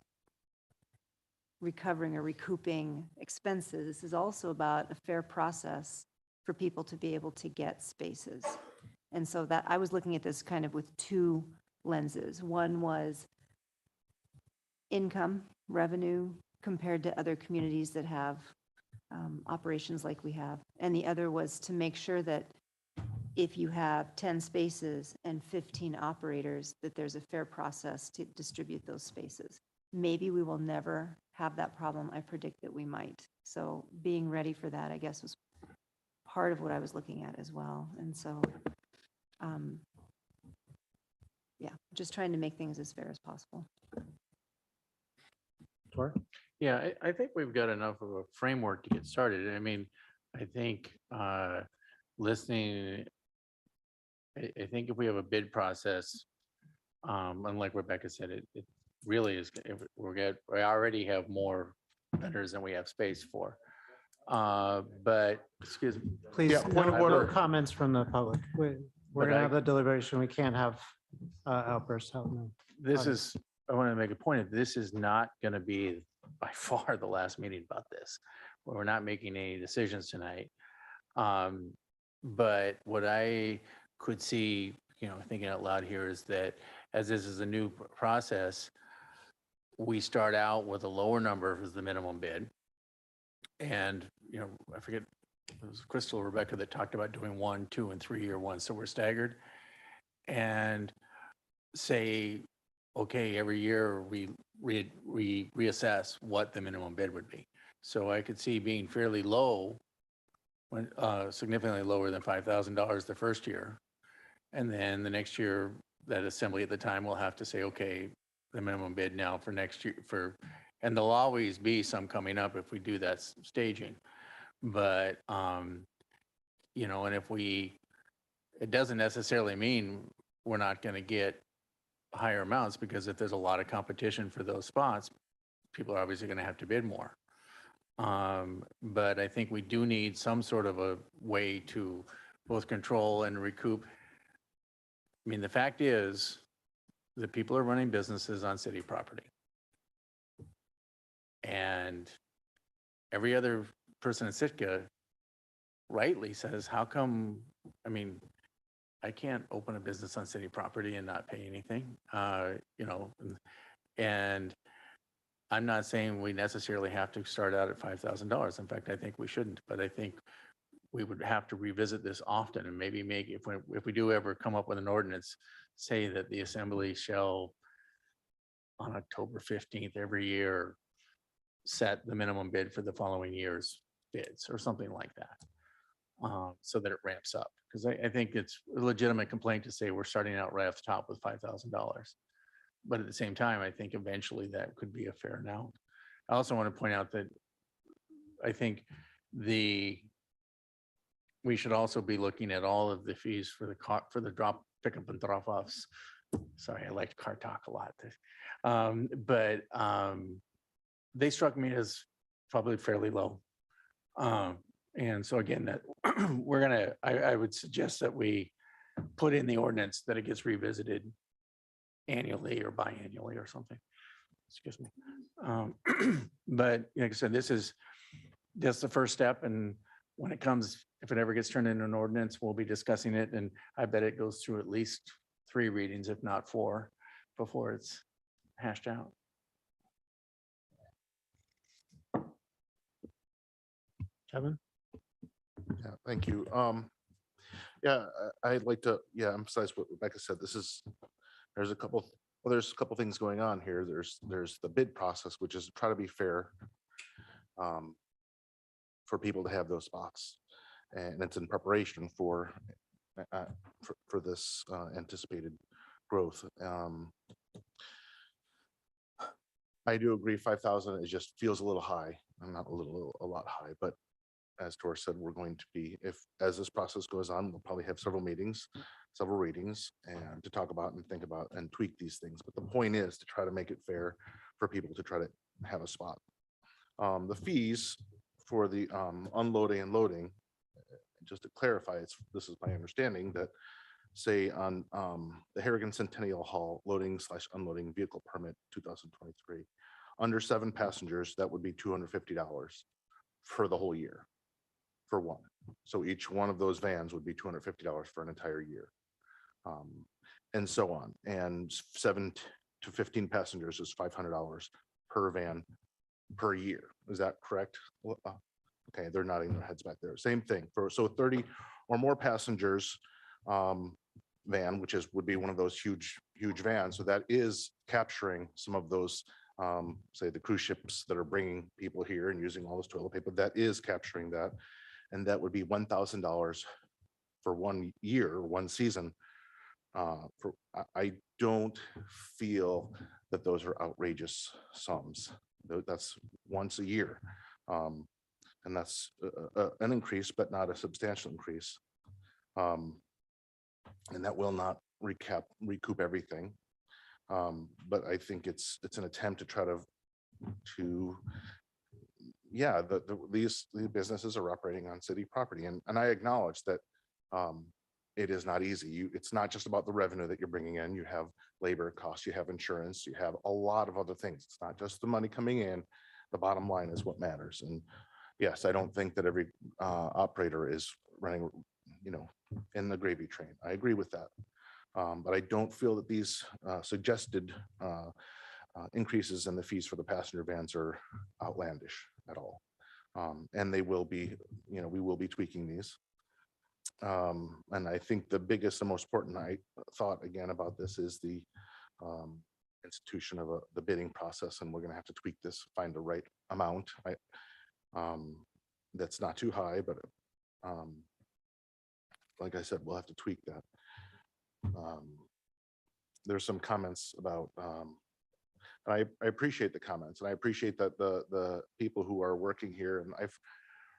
recovering or recouping expenses. This is also about a fair process for people to be able to get spaces. And so that I was looking at this kind of with two lenses. One was income, revenue compared to other communities that have operations like we have. And the other was to make sure that if you have 10 spaces and 15 operators, that there's a fair process to distribute those spaces. Maybe we will never have that problem. I predict that we might. So being ready for that, I guess, was part of what I was looking at as well. And so, yeah, just trying to make things as fair as possible. Tor? Yeah, I think we've got enough of a framework to get started. I mean, I think listening, I think if we have a bid process, and like Rebecca said, it really is, we already have more vendors than we have space for. But, excuse me. Please, Yeah, point of no order. comments from the public. We're But gonna I- have the deliberation. We can't have outbursts. This is, I want to make a point of, this is not going to be by far the last meeting about this. We're not making any decisions tonight. But what I could see, thinking out loud here is that as this is a new process, we start out with a lower number as the minimum bid. And, I forget, it was Crystal or Rebecca that talked about doing 1, 2, and 3 year ones. So we're staggered. And say, okay, every year we reassess what the minimum bid would be. So I could see being fairly low, when significantly lower than $5,000 the first year. And then the next year, that assembly at the time will have to say, okay, the minimum bid now for next year and there'll always be some coming up if we do that staging. But, and if it doesn't necessarily mean we're not going to get higher amounts, because if there's a lot of competition for those spots, people are obviously going to have to bid more. But I think we do need some sort of a way to both control and recoup. I mean, the fact is that people are running businesses on city property. And every other person in Sitka rightly says, how come, I can't open a business on city property and not pay anything, and I'm not saying we necessarily have to start out at $5,000. In fact, I think we shouldn't, but I think we would have to revisit this often and maybe if we do ever come up with an ordinance, say that the assembly shall on October 15th every year set the minimum bid for the following year's bids or something like that, so that it ramps up. Because I think it's a legitimate complaint to say we're starting out right off the top with $5,000. But at the same time, I think eventually that could be a fair amount. I also want to point out that I think we should also be looking at all of the fees for the drop, pickup and drop offs. Sorry, I like car talk a lot. But they struck me as probably fairly low. And so again, that I would suggest that we put in the ordinance that it gets revisited annually or biannually or something. Excuse me. But like I said, that's the first step. And when it comes, if it ever gets turned into an ordinance, we'll be discussing it. And I bet it goes through at least 3 readings, if not 4, before it's hashed out. Kevin? Yeah, thank you. Yeah, I'd like to, emphasize what Rebecca said. There's a couple things going on here. There's the bid process, which is try to be fair for people to have those spots. And it's in preparation for this anticipated growth. I do agree 5,000 just feels a little high. I'm not a lot high, but as Tor said, we're going to be, as this process goes on, we'll probably have several meetings, several readings, and to talk about and think about and tweak these things. But the point is to try to make it fair for people to try to have a spot. The fees for the unloading and loading, just to clarify, this is my understanding that, say on the Harrigan Centennial Hall loading/unloading vehicle permit 2023, under 7 passengers, that would be $250 for the whole year. For one. So each one of those vans would be $250 for an entire year. And so on. And 7 to 15 passengers is $500 per van per year. Is that correct? Okay, they're nodding their heads back there. Same thing. So 30 or more passengers van, which would be one of those huge vans. So that is capturing some of those, say the cruise ships that are bringing people here and using all this toilet paper. That is capturing that. And that would be $1,000 for 1 year, 1 season. I don't feel that those are outrageous sums. That's once a year. And that's an increase, but not a substantial increase. And that will not recoup everything. But I think it's an attempt to try to these businesses are operating on city property, and I acknowledge that it is not easy. It's not just about the revenue that you're bringing in. You have labor costs, you have insurance, you have a lot of other things. It's not just the money coming in. The bottom line is what matters. And yes, I don't think that every operator is running, in the gravy train. I agree with that. But I don't feel that these suggested increases in the fees for the passenger vans are outlandish at all. And they will be, we will be tweaking these. And I think the biggest and most important thought again about this is the institution of the bidding process. And we're going to have to tweak this, find the right amount. That's not too high, but like I said, we'll have to tweak that. There's some comments about, I appreciate the comments, and I appreciate that the people who are working here, and I've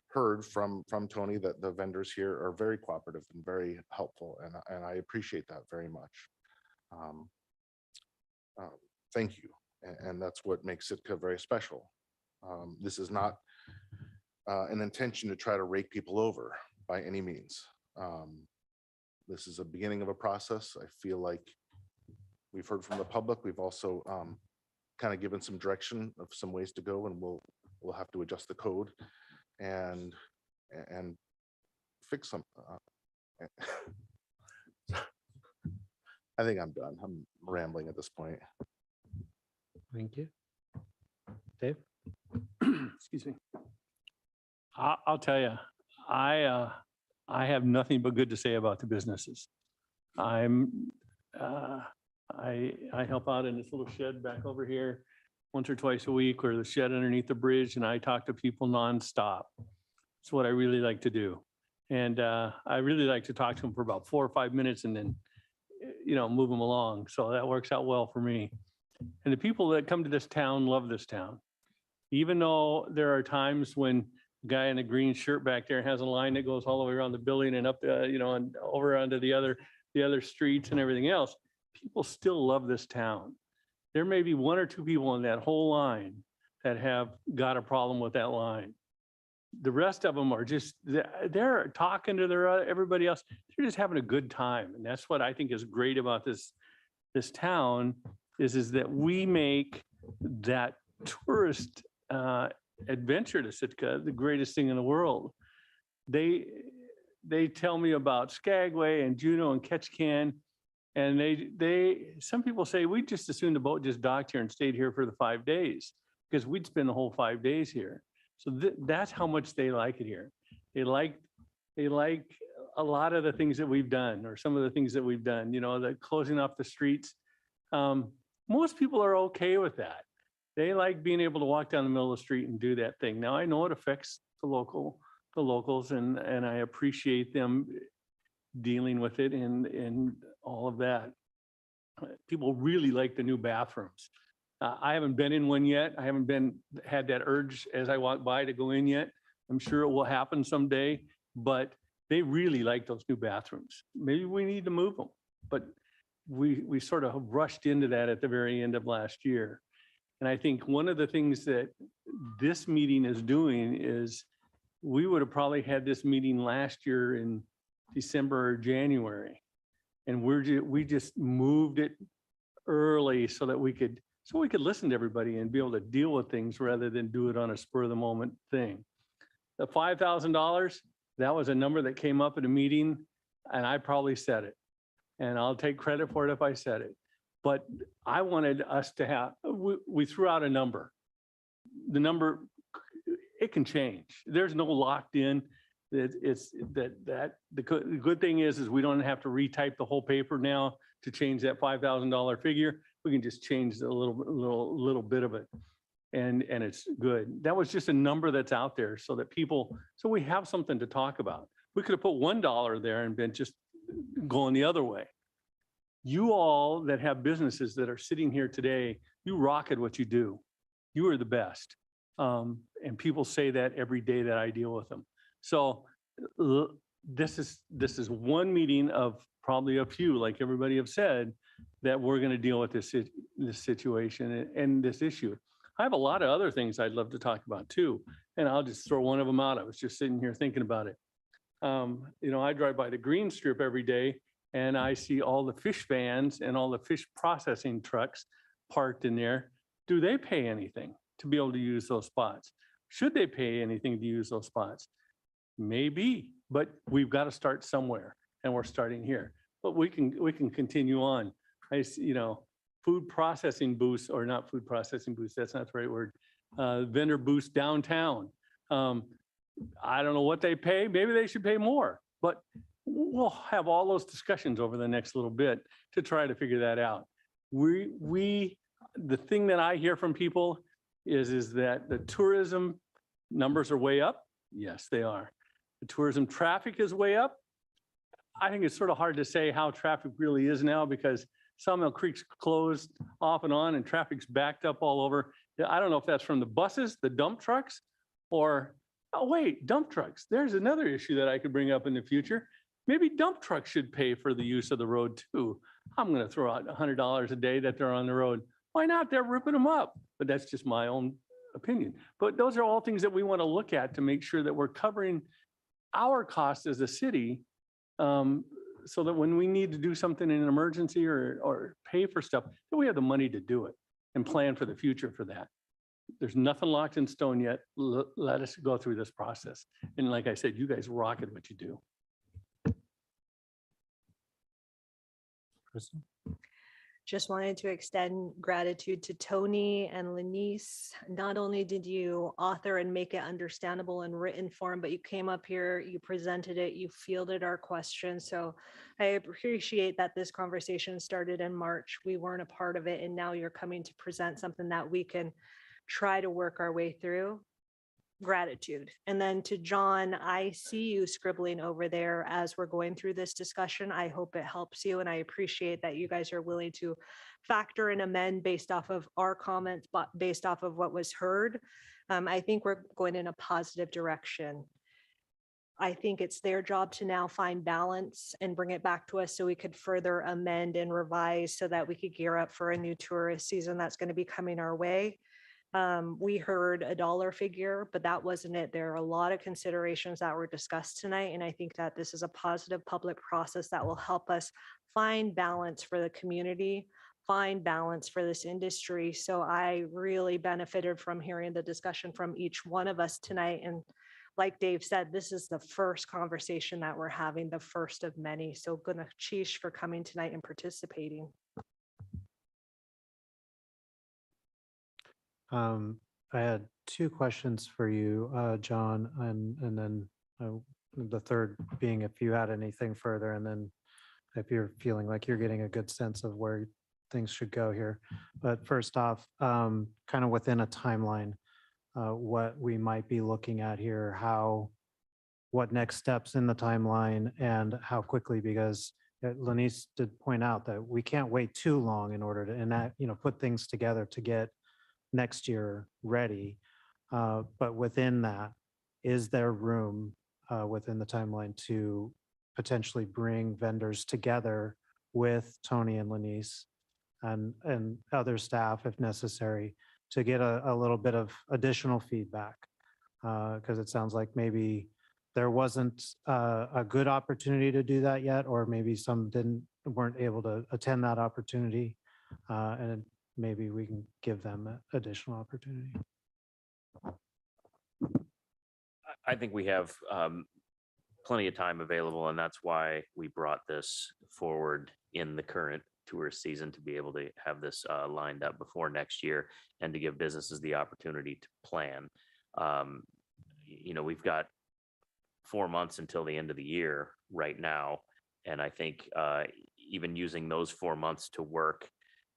heard from Tony that the vendors here are very cooperative and very helpful, and I appreciate that very much. Thank you, and that's what makes Sitka very special. This is not an intention to try to rake people over by any means. This is a beginning of a process. I feel like we've heard from the public. We've also kind of given some direction of some ways to go, and we'll have to adjust the code and fix some. I think I'm done. I'm rambling at this point. Thank you. Dave? Excuse me. I'll tell you, I have nothing but good to say about the businesses. I help out in this little shed back over here once or twice a week, or the shed underneath the bridge, and I talk to people nonstop. It's what I really like to do. And I really like to talk to them for about 4 or 5 minutes and then, move them along. So that works out well for me. And the people that come to this town love this town. Even though there are times when the guy in the green shirt back there has a line that goes all the way around the building and up, and over onto the other streets and everything else, people still love this town. There may be 1 or 2 people in that whole line that have got a problem with that line. The rest of them are just, they're talking to everybody else. They're just having a good time. And that's what I think is great about this town is that we make that tourist adventure to Sitka the greatest thing in the world. They tell me about Skagway and Juneau and Ketchikan. And some people say, we just assumed the boat just docked here and stayed here for the 5 days because we'd spend the whole 5 days here. So that's how much they like it here. They like a lot of the things that we've done, or some of the things that we've done, the closing off the streets. Most people are okay with that. They like being able to walk down the middle of the street and do that thing. Now I know it affects the locals, and I appreciate them dealing with it and all of that. People really like the new bathrooms. I haven't been in one yet. I haven't had that urge as I walk by to go in yet. I'm sure it will happen someday, but they really like those new bathrooms. Maybe we need to move them, but we sort of rushed into that at the very end of last year. And I think one of the things that this meeting is doing is we would have probably had this meeting last year in December or January. And we just moved it early so that we could listen to everybody and be able to deal with things rather than do it on a spur of the moment thing. The $5,000, that was a number that came up at a meeting, and I probably said it. And I'll take credit for it if I said it. But I wanted us to have, we threw out a number. The number, it can change. There's no locked in. The good thing is we don't have to retype the whole paper now to change that $5,000 figure. We can just change a little bit of it, and it's good. That was just a number that's out there so that so we have something to talk about. We could have put $1 there and been just going the other way. You all that have businesses that are sitting here today, you rock at what you do. You are the best. And people say that every day that I deal with them. So this is one meeting of probably a few, like everybody have said, that we're going to deal with this situation and this issue. I have a lot of other things I'd love to talk about too, and I'll just throw one of them out. I was just sitting here thinking about it. I drive by the green strip every day, and I see all the fish vans and all the fish processing trucks parked in there. Do they pay anything to be able to use those spots? Should they pay anything to use those spots? Maybe, but we've got to start somewhere, and we're starting here. But we can continue on. Food processing booths, or not food processing booths, that's not the right word. Vendor booths downtown. I don't know what they pay. Maybe they should pay more, but we'll have all those discussions over the next little bit to try to figure that out. The thing that I hear from people is that the tourism numbers are way up. Yes, they are. The tourism traffic is way up. I think it's sort of hard to say how traffic really is now because Sawmill Creek's closed off and on and traffic's backed up all over. I don't know if that's from the buses, the dump trucks, or, oh wait, dump trucks. There's another issue that I could bring up in the future. Maybe dump trucks should pay for the use of the road too. I'm going to throw out $100 a day that they're on the road. Why not? They're ripping them up. But that's just my own opinion. But those are all things that we want to look at to make sure that we're covering our costs as a city, so that when we need to do something in an emergency or pay for stuff, that we have the money to do it and plan for the future for that. There's nothing locked in stone yet. Let us go through this process. And like I said, you guys rock at what you do. Kristen? Just wanted to extend gratitude to Tony and Lenice. Not only did you author and make it understandable in written form, but you came up here, you presented it, you fielded our questions. So I appreciate that this conversation started in March. We weren't a part of it, and now you're coming to present something that we can try to work our way through. Gratitude. And then to John, I see you scribbling over there as we're going through this discussion. I hope it helps you, and I appreciate that you guys are willing to factor and amend based off of our comments, but based off of what was heard. I think we're going in a positive direction. I think it's their job to now find balance and bring it back to us so we could further amend and revise so that we could gear up for a new tourist season that's going to be coming our way. We heard a dollar figure, but that wasn't it. There are a lot of considerations that were discussed tonight, and I think that this is a positive public process that will help us find balance for the community, find balance for this industry. So I really benefited from hearing the discussion from each one of us tonight. And like Dave said, this is the first conversation that we're having, the first of many. So gonna chish for coming tonight and participating. I had two questions for you, John, and then the third being if you had anything further, and then if you're feeling like you're getting a good sense of where things should go here. But first off, kind of within a timeline, what we might be looking at here, what next steps in the timeline and how quickly, because Lenise did point out that we can't wait too long in order to enact, put things together to get next year ready. But within that, is there room within the timeline to potentially bring vendors together with Tony and Lenise and other staff if necessary to get a little bit of additional feedback? Because it sounds like maybe there wasn't a good opportunity to do that yet, or maybe some weren't able to attend that opportunity. And maybe we can give them additional opportunity. I think we have plenty of time available, and that's why we brought this forward in the current tourist season to be able to have this lined up before next year and to give businesses the opportunity to plan. We've got 4 months until the end of the year right now, and I think even using those 4 months to work,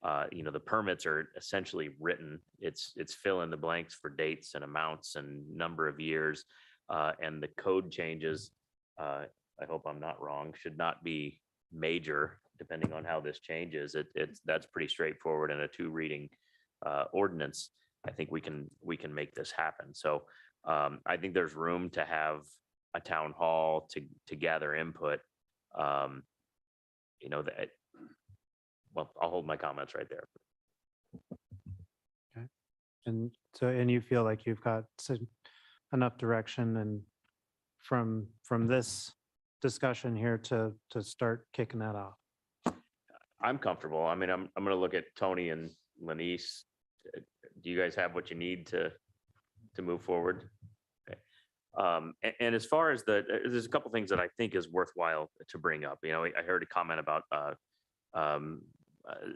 the permits are essentially written. It's fill in the blanks for dates and amounts and number of years, and the code changes, I hope I'm not wrong, should not be major depending on how this changes. That's pretty straightforward in a 2-reading ordinance. I think we can make this happen. So I think there's room to have a town hall to gather input. Well, I'll hold my comments right there. Okay. And you feel like you've got enough direction and from this discussion here to start kicking that off? I'm comfortable. I mean, I'm going to look at Tony and Lenise. Do you guys have what you need to move forward? Okay. And as far as there's a couple things that I think is worthwhile to bring up. I heard a comment about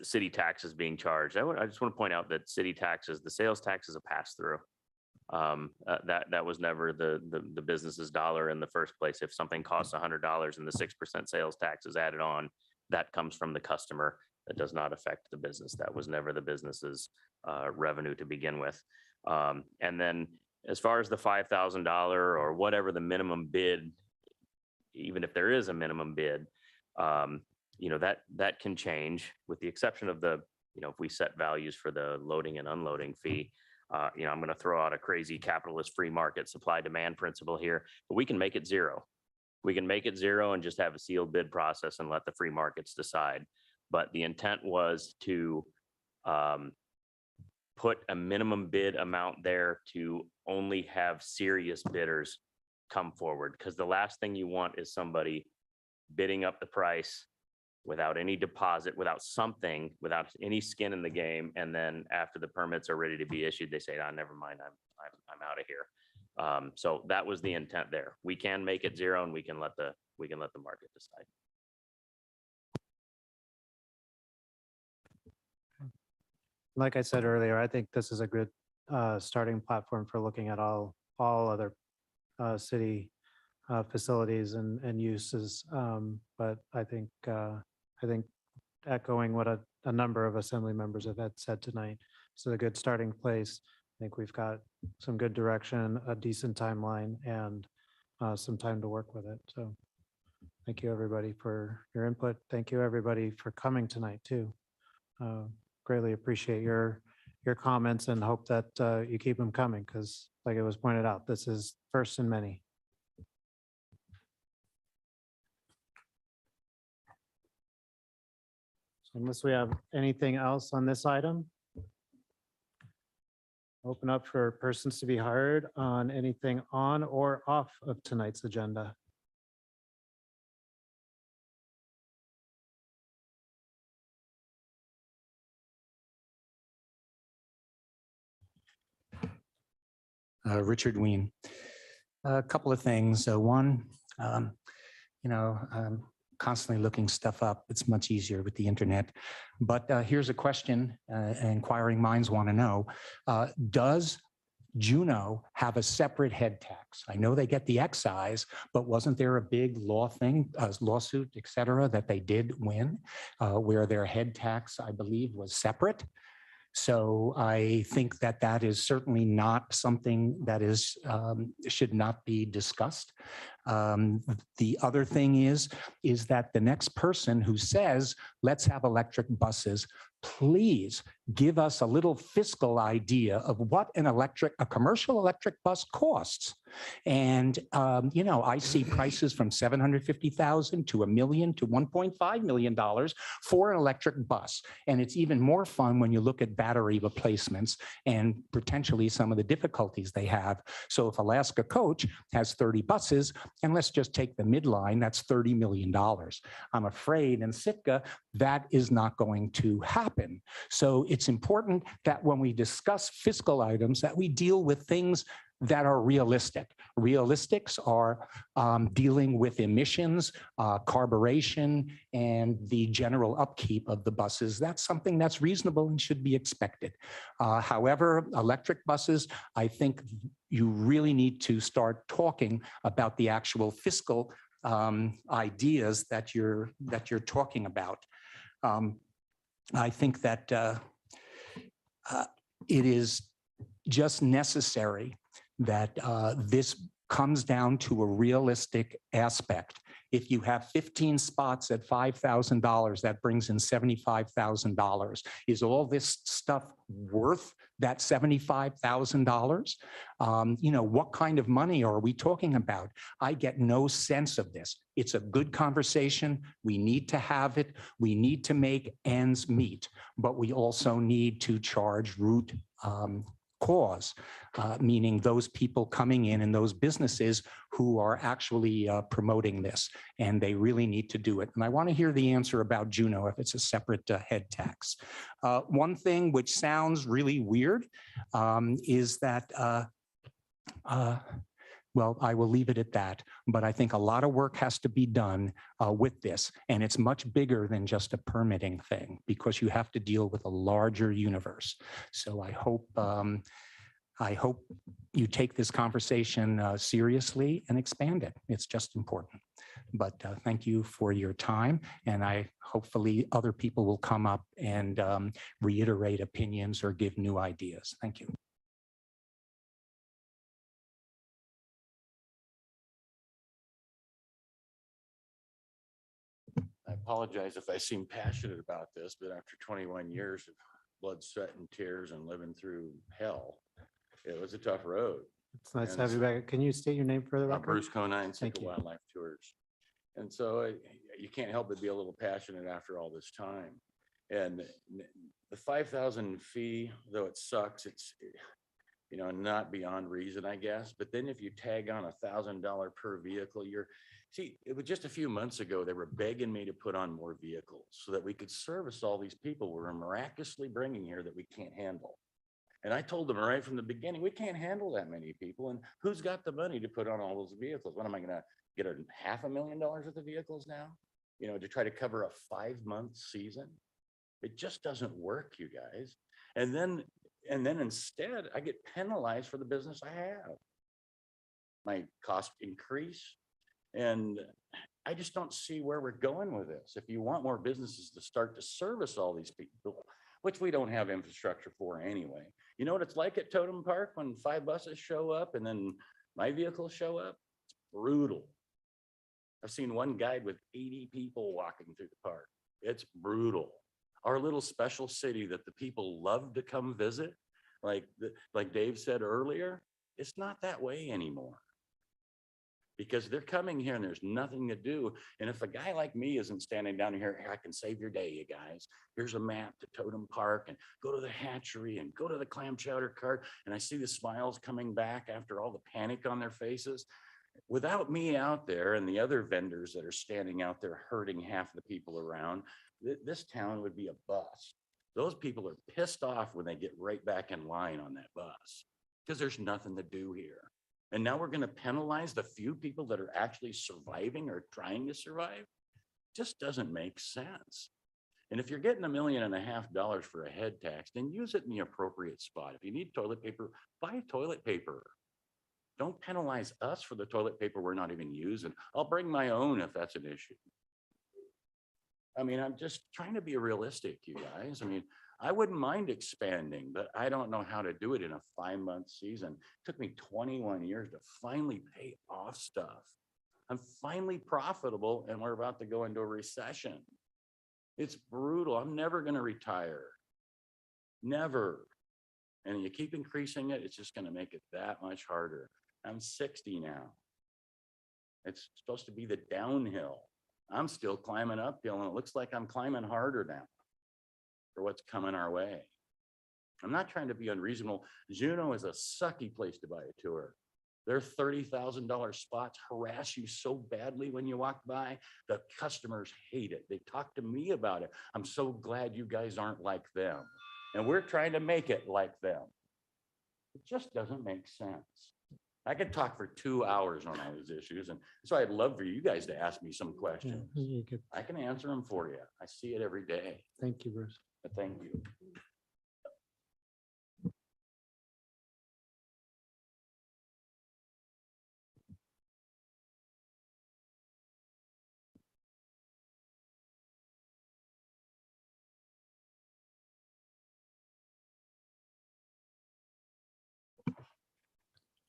city taxes being charged. I just want to point out that city taxes, the sales tax is a pass through. That was never the business's dollar in the first place. If something costs $100 and the 6% sales tax is added on, that comes from the customer. That does not affect the business. That was never the business's revenue to begin with. And then as far as the $5,000 or whatever the minimum bid, even if there is a minimum bid, that can change with the exception of if we set values for the loading and unloading fee. I'm going to throw out a crazy capitalist free market supply demand principle here, but we can make it zero. We can make it zero and just have a sealed bid process and let the free markets decide. But the intent was to put a minimum bid amount there to only have serious bidders come forward, because the last thing you want is somebody bidding up the price without any deposit, without any skin in the game, and then after the permits are ready to be issued, they say, "Oh, never mind, I'm out of here." So that was the intent there. We can make it zero, and we can let the market decide. Like I said earlier, I think this is a good starting platform for looking at all other city facilities and uses. But I think echoing what a number of assembly members have had said tonight, this is a good starting place. I think we've got some good direction, a decent timeline, and some time to work with it. So thank you, everybody, for your input. Thank you, everybody, for coming tonight, too. Greatly appreciate your comments and hope that you keep them coming, because like it was pointed out, this is first in many. So unless we have anything else on this item, Open up for persons to be hired on anything on or off of tonight's agenda. Richard Ween. A couple of things. One, constantly looking stuff up. It's much easier with the internet. But here's a question inquiring minds want to know. Does Juneau have a separate head tax? I know they get the excise, but wasn't there a big lawsuit, et cetera, that they did win where their head tax, I believe, was separate? So I think that that is certainly not something that is should not be discussed. The other thing is that the next person who says, let's have electric buses, please give us a little fiscal idea of what a commercial electric bus costs. And, I see prices from $750,000 to $1 million to $1.5 million for an electric bus. And it's even more fun when you look at battery replacements and potentially some of the difficulties they have. So if Alaska Coach has 30 buses, and let's just take the midline, that's $30 million. I'm afraid in Sitka, that is not going to happen. So it's important that when we discuss fiscal items, that we deal with things that are realistic. Realistics are dealing with emissions, carburation, and the general upkeep of the buses. That's something that's reasonable and should be expected. However, electric buses, I think you really need to start talking about the actual fiscal ideas that you're talking about. I think that it is just necessary that this comes down to a realistic aspect. If you have 15 spots at $5,000, that brings in $75,000. Is all this stuff worth that $75,000? What kind of money are we talking about? I get no sense of this. It's a good conversation. We need to have it. We need to make ends meet, but we also need to charge root cause, meaning those people coming in and those businesses who are actually promoting this, and they really need to do it. And I want to hear the answer about Juneau if it's a separate head tax. One thing which sounds really weird is that, well, I will leave it at that, but I think a lot of work has to be done with this, and it's much bigger than just a permitting thing because you have to deal with a larger universe. So I hope you take this conversation seriously and expand it. It's just important. But thank you for your time, and hopefully other people will come up and reiterate opinions or give new ideas. Thank you. I apologize if I seem passionate about this, but after 21 years of blood, sweat, and tears and living through hell, it was a tough road. It's nice to And have you back. Can you state your name for the record? Bruce Conine, Thank Sitka you. Wildlife Tours. And so you can't help but be a little passionate after all this time. And the 5,000 fee, though it sucks, it's, not beyond reason, I guess. But then if you tag on $1,000 per vehicle, see, it was just a few months ago, they were begging me to put on more vehicles so that we could service all these people we're miraculously bringing here that we can't handle. And I told them right from the beginning, we can't handle that many people. And who's got the money to put on all those vehicles? What am I going to get $500,000 worth of vehicles now? To try to cover a 5-month season? It just doesn't work, you guys. And then instead, I get penalized for the business I have. My cost increase. And I just don't see where we're going with this. If you want more businesses to start to service all these people, which we don't have infrastructure for anyway. You know what it's like at Totem Park when 5 buses show up and then my vehicles show up? It's brutal. I've seen one guide with 80 people walking through the park. It's brutal. Our little special city that the people love to come visit, like Dave said earlier, it's not that way anymore. because they're coming here and there's nothing to do. And if a guy like me isn't standing down here, I can save your day, you guys. Here's a map to Totem Park and go to the hatchery and go to the clam chowder cart. And I see the smiles coming back after all the panic on their faces. Without me out there and the other vendors that are standing out there hurting half the people around, this town would be a bust. Those people are pissed off when they get right back in line on that bus because there's nothing to do here. And now we're going to penalize the few people that are actually surviving or trying to survive. Just doesn't make sense. And if you're getting $1.5 million for a head tax, then use it in the appropriate spot. If you need toilet paper, buy toilet paper. Don't penalize us for the toilet paper we're not even using. I'll bring my own if that's an issue. I mean, I'm just trying to be realistic, you guys. I mean, I wouldn't mind expanding, but I don't know how to do it in a 5-month season. It took me 21 years to finally pay off stuff. I'm finally profitable and we're about to go into a recession. It's brutal. I'm never going to retire. Never. And you keep increasing it, it's just going to make it that much harder. I'm 60 now. It's supposed to be the downhill. I'm still climbing uphill and it looks like I'm climbing harder now for what's coming our way. I'm not trying to be unreasonable. Juneau is a sucky place to buy a tour. Their $30,000 spots harass you so badly when you walk by. The customers hate it. They talk to me about it. I'm so glad you guys aren't like them. And we're trying to make it like them. It just doesn't make sense. I could talk for 2 hours on all these issues. And so I'd love for you guys to ask me some questions. You could- I can answer them for you. I see it every day. Thank you, Bruce. But thank you.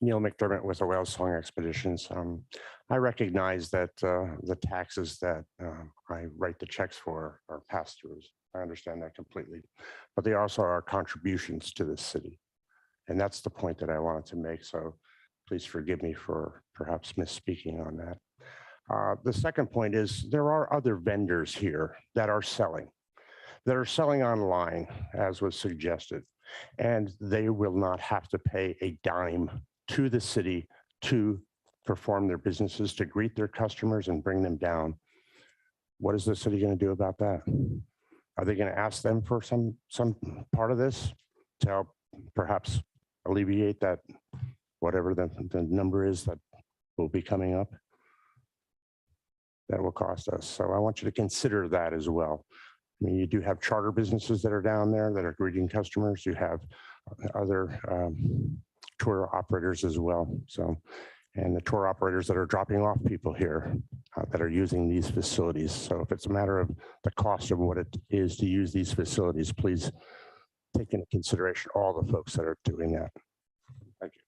Neil McDermott with the Whale Song Expeditions. I recognize that the taxes that I write the checks for are pass-throughs. I understand that completely, but they also are contributions to the city. And that's the point that I wanted to make. So please forgive me for perhaps misspeaking on that. The second point is there are other vendors here that are selling online, as was suggested, and they will not have to pay a dime to the city to perform their businesses, to greet their customers and bring them down. What is the city going to do about that? Are they going to ask them for some part of this to help perhaps alleviate that, whatever the number is that will be coming up? That will cost us. So I want you to consider that as well. I mean, you do have charter businesses that are down there that are greeting customers. You have other tour operators as well. So, and the tour operators that are dropping off people here that are using these facilities. So if it's a matter of the cost of what it is to use these facilities, please take into consideration all the folks that are doing that. Thank you.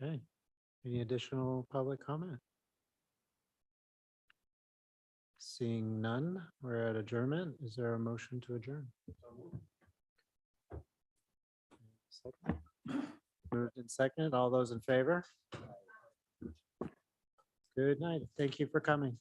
Okay. Any additional public comment? Seeing none, we're at adjournment. Is there a motion to adjourn? Second. Moved and seconded. All those in favor? Good night. Thank you for coming.